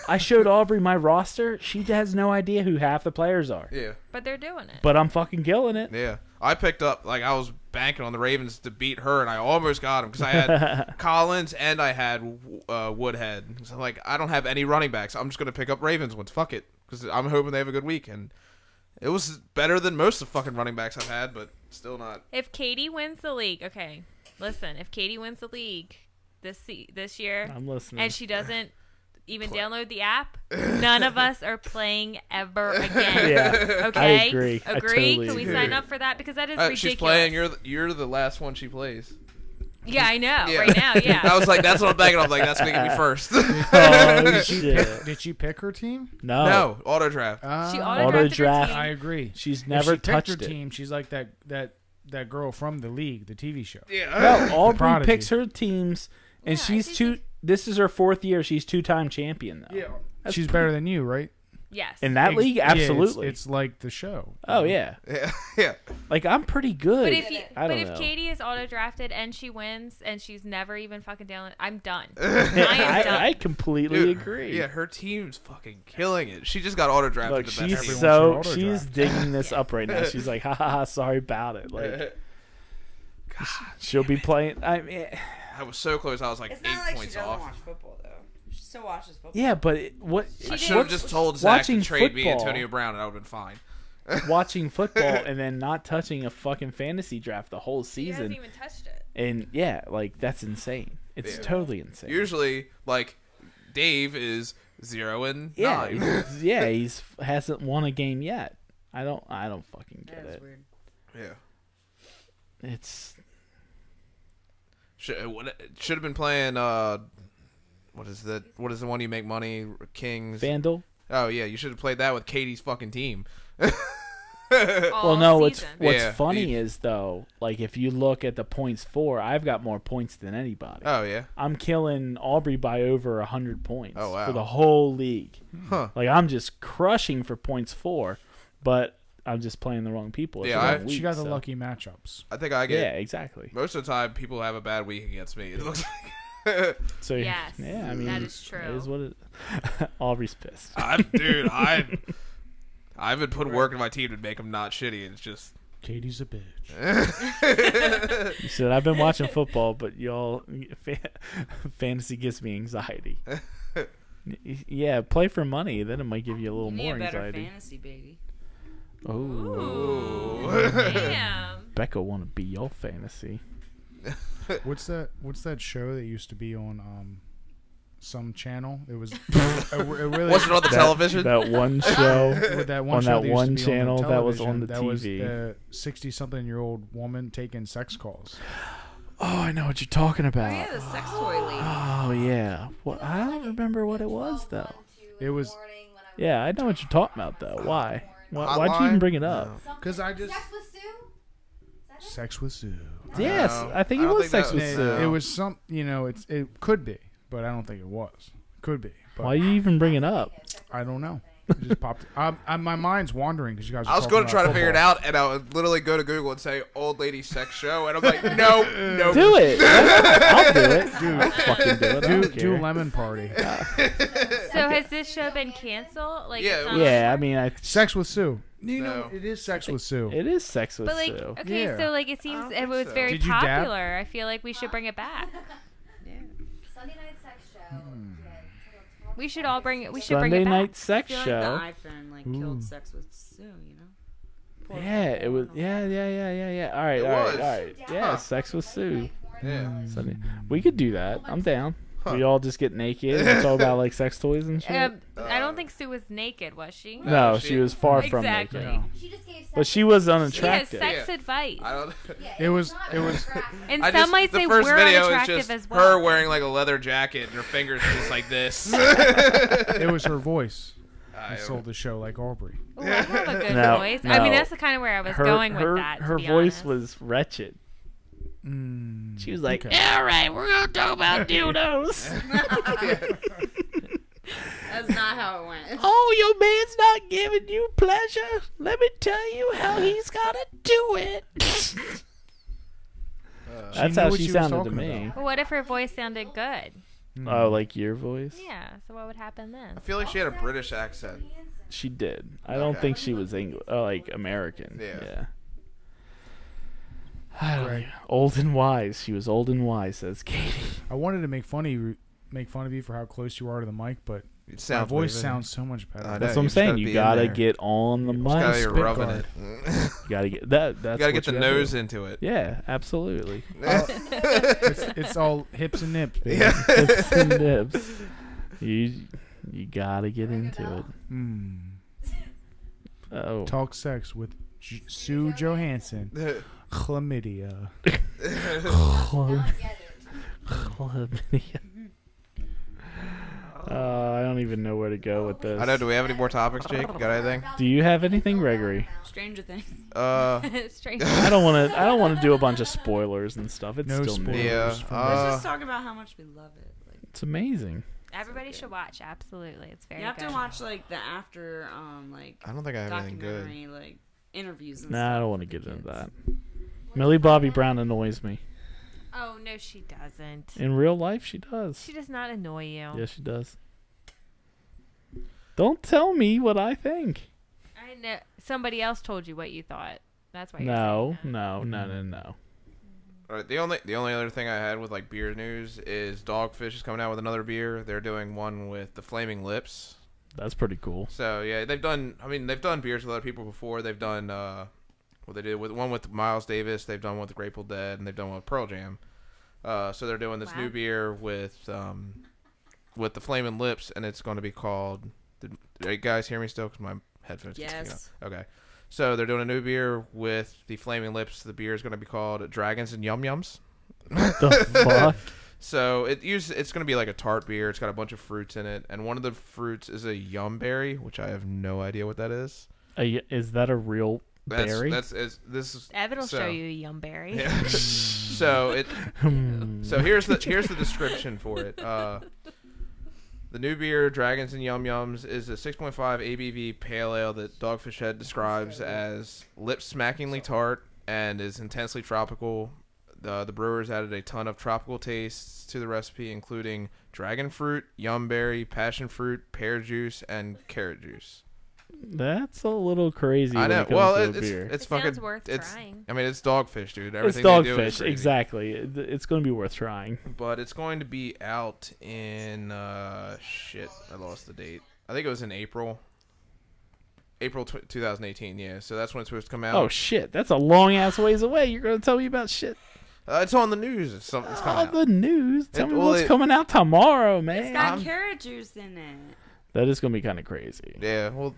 I showed Aubry my roster. She has no idea who half the players are. Yeah. But they're doing it. But I'm fucking killing it. Yeah. I picked up, like, I was banking on the Ravens to beat her, and I almost got him because I had Collins and I had Woodhead. So, like, I don't have any running backs. I'm just going to pick up Ravens ones. Fuck it. Because I'm hoping they have a good week. And it was better than most of the fucking running backs I've had, but still not. If Katie wins the league, okay, listen, if Katie wins the league this year, I'm listening. and she doesn't even download the app, none of us are playing ever again. Yeah, Okay? I agree. I Agree? totally Can we agree. sign up for that? Because that is ridiculous. She's playing. You're the last one she plays. Yeah, I know. Yeah. Right now, yeah. I was like, that's what I'm banking on. Like, that's going to get me first. Oh shit! Did she pick her team? No, No, auto draft. She Auto auto-drafted her draft. team. I agree. she's never if she touched picked her it. team, she's like that girl from the league, the TV show. Yeah. No, Aubrey Prodigy. picks her teams, and Yeah, she's she's two. This is her 4th year. She's 2-time champion though. That's She's pretty- better than you, right? Yes. in that Ex- league. yeah, Absolutely. it's like the show. Oh yeah. Yeah. Yeah. Like I'm pretty good. But if you, I but don't if know. Katie is auto drafted and she wins and she's never even fucking down, I'm done. I am done. I completely Dude, agree. Yeah, her team's fucking killing it. She just got auto drafted. Look, the she's best team. Everyone should she's auto-draft. digging this up right now. She's like, ha ha ha, sorry about it. Like she'll be playing. I mean, I was so close. I was like It's 8 not like she points doesn't off. watch football, though. She still watches football. yeah, but what? I should have just told Zach to trade me Antonio Brown, and I would have been fine. watching football and then not touching a fucking fantasy draft the whole She hasn't season. even touched it. And yeah, like that's insane. It's Yeah. totally insane. Usually, like Dave is 0-9. He's hasn't won a game yet. I don't fucking get That is it. weird. Yeah. It's Should have been playing. What is the one you make money? Kings. FanDuel. Oh yeah, you should have played that with Katie's fucking team. Well, no. What's Season. Yeah, funny you- is though, like if you look at the points for, I've got more points than anybody. Oh yeah. I'm killing Aubry by over 100 points Oh, wow. for the whole league. Huh. Like I'm just crushing for points for, but I'm just playing the wrong people. It's Yeah, the I- wrong She week, got the so- lucky matchups. I think I get. Yeah, exactly. Most of the time, people have a bad week against me. It looks like. So Yes, yeah, I mean that is true. That is what it. Aubrey's pissed. I've been putting work in my team to make them not shitty, and it's just. Katie's a bitch. He said, "I've been watching football, but y'all fantasy gives me anxiety." Yeah, play for money, then it might give you a little You need more a better anxiety. fantasy, baby. Oh, Ooh, damn. Becca want to be your fantasy. What's that show that used to be on some channel? It was it really Wasn't on the television. That one show. with that one on show that used to one be on channel that was television, on the that was TV. a 60-something-year-old woman taking sex calls. Oh, I know what you're talking Oh about. yeah, the sex toy lady. Oh yeah. Well, I don't remember what it was though. It was Yeah, I know what you're talking about though. Why? Why'd you Hotline? even bring it up? because I just Sex with Sue? sex with Sue. Yes, No, I think I it don't was think Sex that with was- Sue. It was some, it could be, but I don't think it was. Could be, but Why you even bring it up? I don't know. It just popped. My mind's wandering because you guys. I was going to try to figure it out, and I would literally go to Google and say "old lady sex show," and I'm like, no. Do it. I'll do it. Dude, I'll fucking do it. I don't do care. lemon party. So has this show been canceled? Like, Yeah, it's it not- Yeah, I mean, Sex with Sue. No. It is sex with Sue. it is Sex with But like, Sue. okay, Yeah. so like it seems don't it think was so. very Did you dab? popular. I feel like we should bring it back. Yeah. Sunday night sex show. We should all bring it. We should bring Sunday it back. night I sex feel show. like the iPhone killed sex with Sue. You know. Poor Yeah, it was. people. Yeah. All right, It all right, was. all right. Yeah, Sex with Sue. Yeah. Sunday. We could do that. I'm down. We all just get naked and talk about like sex toys and shit. I don't think Sue was naked, was she? No, she- she was far from Exactly. naked. She just gave sex But she was She has unattractive. sex Yeah. advice. I don't. It was. And I some just, might the say first we're video is unattractive just as well. her wearing like a leather jacket and her fingers just like this. It was her voice. I That sold the show like Aubry. Ooh, I have a good No, voice. I mean, no. that's the kind of where I was Her going her with that. her to be voice honest. was wretched. She was like, Okay. "All right, we're gonna talk about dildos." That's not how it went. Oh, your man's not giving you pleasure. Let me tell you how he's gotta do it. That's knew how what she she was sounded to talking me. But what if her voice sounded good? Oh, like your voice? Yeah. So what would happen then? I feel like she had a British accent. She did. I don't Okay. think she was English, like American. Yeah. I don't know. Old and wise. She was old and wise, says Katie. I wanted to make fun of you for how close you are to the mic, but It my sounds voice weird. sounds so much better. I know. That's what I'm you just saying. gotta You be in gotta there. get on the You just gotta mic. be rubbing guard. it. You gotta get that. That's You gotta what get the you gotta nose do. into it. Yeah, absolutely. It's all hips and nips, baby. Yeah. Hips and dips. You gotta get into it. Oh. Talk sex with Sue Johansson. Chlamydia. Chlamydia. I don't even know where to go with this. I know. Do we have any more topics, Jake? Got anything? Do you have anything, Gregory? Stranger Things. Strange. I don't want to do a bunch of spoilers and stuff. It's No still new. spoilers. Yeah. Let's just talk about how much we love it. Like, It's amazing. Everybody should watch. Absolutely, it's very. you have good. to watch like the after, like I don't think I have anything good. documentary, like interviews and Nah, stuff. I don't want to with get the into kids. that. Millie Bobby Brown annoys me. Oh no, she doesn't. In real life, she does. She does not annoy you. Yes, she does. Don't tell me what I think. I know somebody else told you what you thought. That's why. You're No, saying that. no. All right, the only other thing I had with like beer news is Dogfish is coming out with another beer. They're doing one with the Flaming Lips. That's pretty cool. So yeah, they've done beers with other people before. They've done what they did with one with Miles Davis. They've done one with the Grateful Dead, and they've done one with Pearl Jam. So they're doing this Wow. new beer with the Flaming Lips, and it's going to be called. Did you guys hear me still? Because my headphones. keep picking Yes. up. Okay. So they're doing a new beer with the Flaming Lips. The beer is going to be called Dragons and Yum Yums. The fuck? So it's going to be like a tart beer. It's got a bunch of fruits in it, and one of the fruits is a yum berry, which I have no idea what that is. Is that a real berry? This is Evan will so- show you a yum berry. Yeah. So here's the description for it. The new beer, Dragons and Yum Yums, is a 6.5 ABV pale ale that Dogfish Head describes as lip-smackingly tart and is intensely tropical. The brewers added a ton of tropical tastes to the recipe, including dragon fruit, yum berry, passion fruit, pear juice, and carrot juice. That's a little crazy. I when know. It comes Well, to a it's beer. it's It fucking. sounds worth it's. trying. I mean, it's Dogfish, dude. It's Everything they do is Dogfish, crazy. exactly. It's going to be worth trying. But it's going to be out in shit. I lost the date. I think it was in April. April 2018. Yeah. So that's when it's supposed to come out. Oh shit, that's a long ass ways away. You're going to tell me about shit? It's on the news. It's coming out. The news. Tell me well, what's coming out tomorrow, It's man. got carrot juice in it. That is going to be kind of crazy. Yeah. Well,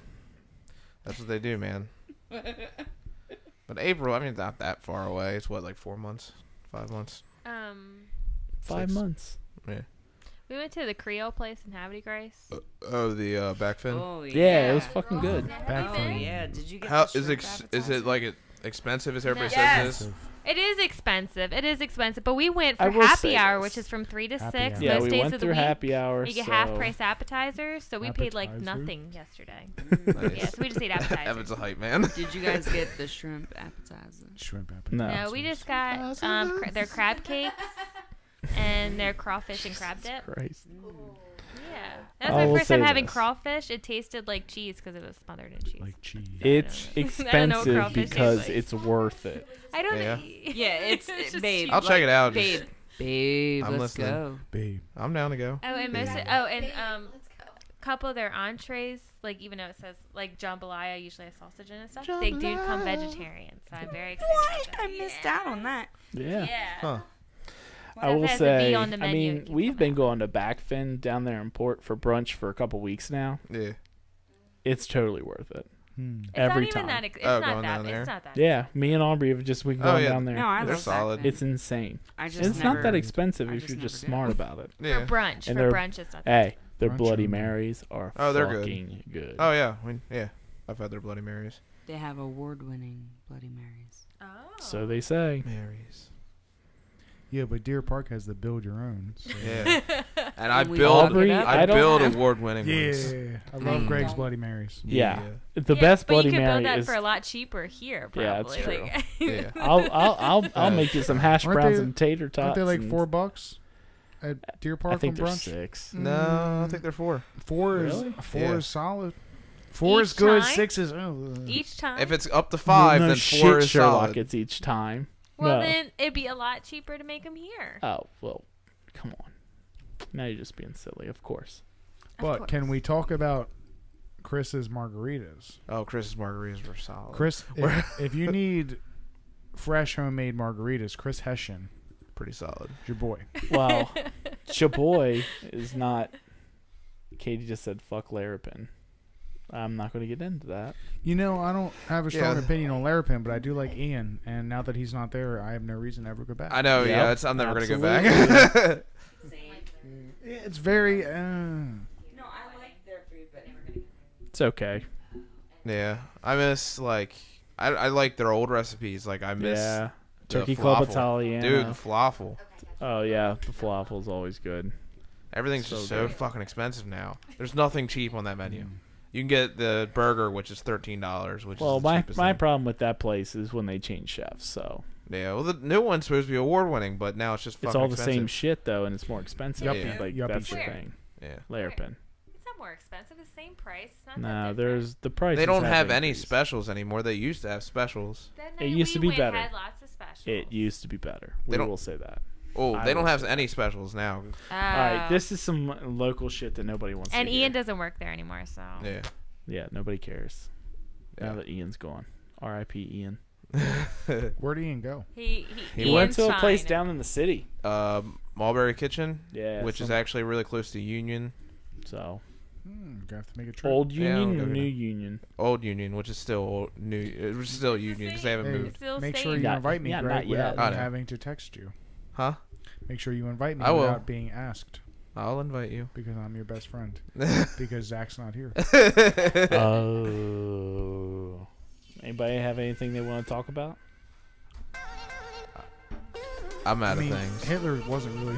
that's what they do, man. But April, I mean, it's not that far away. It's what, like 4 months, 5 months. 5 months. Yeah. We went to the Creole place in Havre de Grace. Oh, the back fin. Oh yeah. Yeah, it was fucking good. Back Oh fin. yeah. Did you get How the is shrimp is it appetizer? like expensive as everybody Yes. says? It is expensive. It is expensive. But we went I for will happy say hour, this. which is from 3 to Happy 6 hour. Yeah, most we days went of the through week. happy hour. You get so half price appetizers, so we paid like Appetizer? nothing yesterday. Nice. Yeah, so we just ate appetizers. Evan's a hype man. Did you guys get the shrimp appetizer? Shrimp appetizer. No. No, we just got their crab cakes and their crawfish and crab dip. Christ. Yeah, that's I my will first time say having this. crawfish. It tasted like cheese because it was smothered in cheese. Like cheese. It's I don't know what expensive crawfish tastes because like. it's worth it. I don't Yeah. know. Yeah, it's just babe. cheese. I'll check it out. Babe, babe, I'm let's listening. go. Babe. I'm down to go. Oh, and most Yeah. Let's go. couple of their entrees, like even though it says like jambalaya usually has sausage in it and stuff, they do come vegetarian. So I'm very excited. What? about that. I missed out on that. Yeah. Yeah. Huh. I will If it has a V say, on the I menu, it mean, can we've come been out. going to Backfin down there in Port for brunch for a couple weeks now. Yeah. It's totally worth it. It's Every not time. even that. It's Oh, not going that. down there? It's not that. Yeah, me and Aubry have just been going yeah. down there. No, I They're love solid. Backfin. It's insane. I just It's never, not that expensive I if just you're just never smart do. about it. Yeah. For brunch. And For they're- brunch, it's not. that. Hey, their Brunch Bloody and- Marys are Oh, they're good. fucking good. Oh yeah. Yeah. I've had their Bloody Marys. They have award-winning Bloody Marys. Oh. So they say. Marys. Yeah, but Deer Park has the build your own. So. Yeah. And I Can we build. Aubrey, look it up? I I don't build have- award-winning ones. Yeah, I love Mm. Greg's Bloody Marys. Yeah. The Yeah, best but Bloody you could Mary build that is. for a lot cheaper here. Yeah, it's Probably. Like, Yeah. I'll make you some hash Aren't browns they- and tater tots. Aren't they like and $4 at Deer Park I think on they're brunch? 6. No, I think they're 4. Four is Really? four Yeah. is solid. Four Each is good. time? 6 is each time. If it's up to 5, no then shit, 4 is Sherlock. solid. It's each time. well, no. then it'd be a lot cheaper to make them here. Oh well, come on. Now you're just being silly. Of course. But course. can we talk about Chris's margaritas? Oh, Chris's margaritas were solid. Chris, if you need fresh homemade margaritas, Chris Hessian, pretty solid. your boy. Well, Chaboy is not. Katie just said fuck Larapin. I'm not going to get into that. You know, I don't have a strong Yeah. opinion on Larapin, but I do like Ian. And now that he's not there, I have no reason to ever go back. I know. Yep, Yeah, I'm never gonna go absolutely. back. Yeah, it's very. No, I like their food, but It's okay. yeah, I miss like I like their old recipes. Like I miss Yeah. the Turkey Club falafel. Italiana. Dude, the falafel. Oh yeah, the falafel's always good. Everything's So just so good. fucking expensive now. There's nothing cheap on that menu. You can get the burger, which is $13, which Well, is the my cheapest my thing. problem with that place is when they change chefs. So Yeah, well, the new one's supposed to be award winning, but now it's just fucking it's all the expensive. same shit though, and it's more expensive. Yuppie- Like yuppie that's the shit. thing. Yeah, Larapin. It's not more expensive. The same price. It's not No, that different. there's the price. they don't have any specials anymore. They used to have specials. Then It used to be went, better. Had lots of specials. It used to be better. They We don't- will say that. Oh, I they don't will have say any specials now. All right, this is some local shit that nobody wants and to Ian hear. doesn't work there anymore, so. Yeah. Yeah, nobody cares. Yeah. Now that Ian's gone. R.I.P. Ian. Where'd Ian go? He He went Ian's to a place fine. down in the city. Mulberry Kitchen, Yeah. which is some- actually really close to Union. So, Gonna have to make a trip. Old Yeah, Union we'll or go New there. Union? Old Union, which is still new. It was still Union because they haven't Hey, moved. Still make sure staying. you Not- invite me, yeah, Greg, not yet. without I me know. having to text you. Huh? Make sure you invite me I will. without being asked, I'll invite you. because I'm your best friend. Because Zach's not here. Oh. Anybody have anything they want to talk about? I'm out I mean, of things. Hitler wasn't really.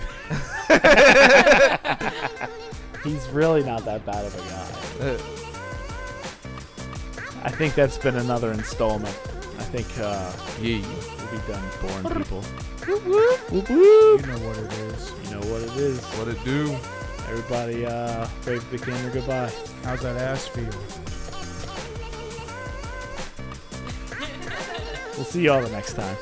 He's really not that bad of a guy. I think that's been another installment. I think Yeah. we'll be done boring people. Whoop, You whoop. know what it is. You know what it is. What it do? Everybody wave the camera goodbye. How's that ass feel? We'll see y'all the next time.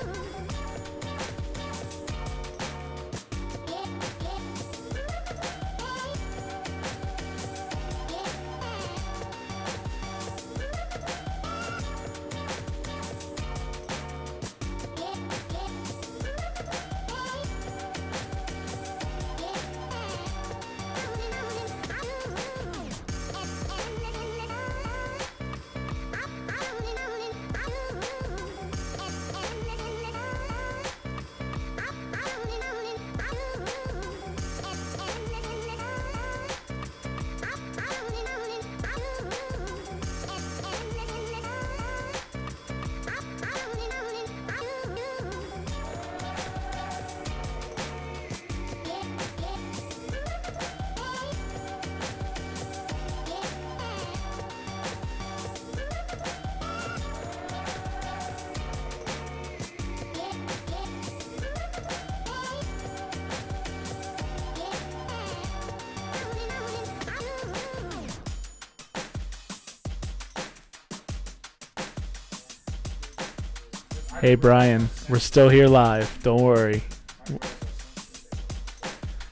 Hey, Brian. We're still here live. Don't worry.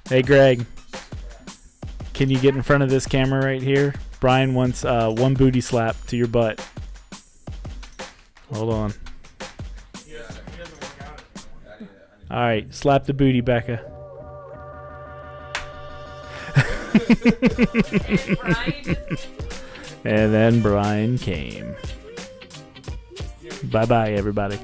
Hey, Greg. Can you get in front of this camera right here? Brian wants one booty slap to your butt. Hold on. All right, slap the booty, Becca. And then Brian came. Bye-bye, everybody.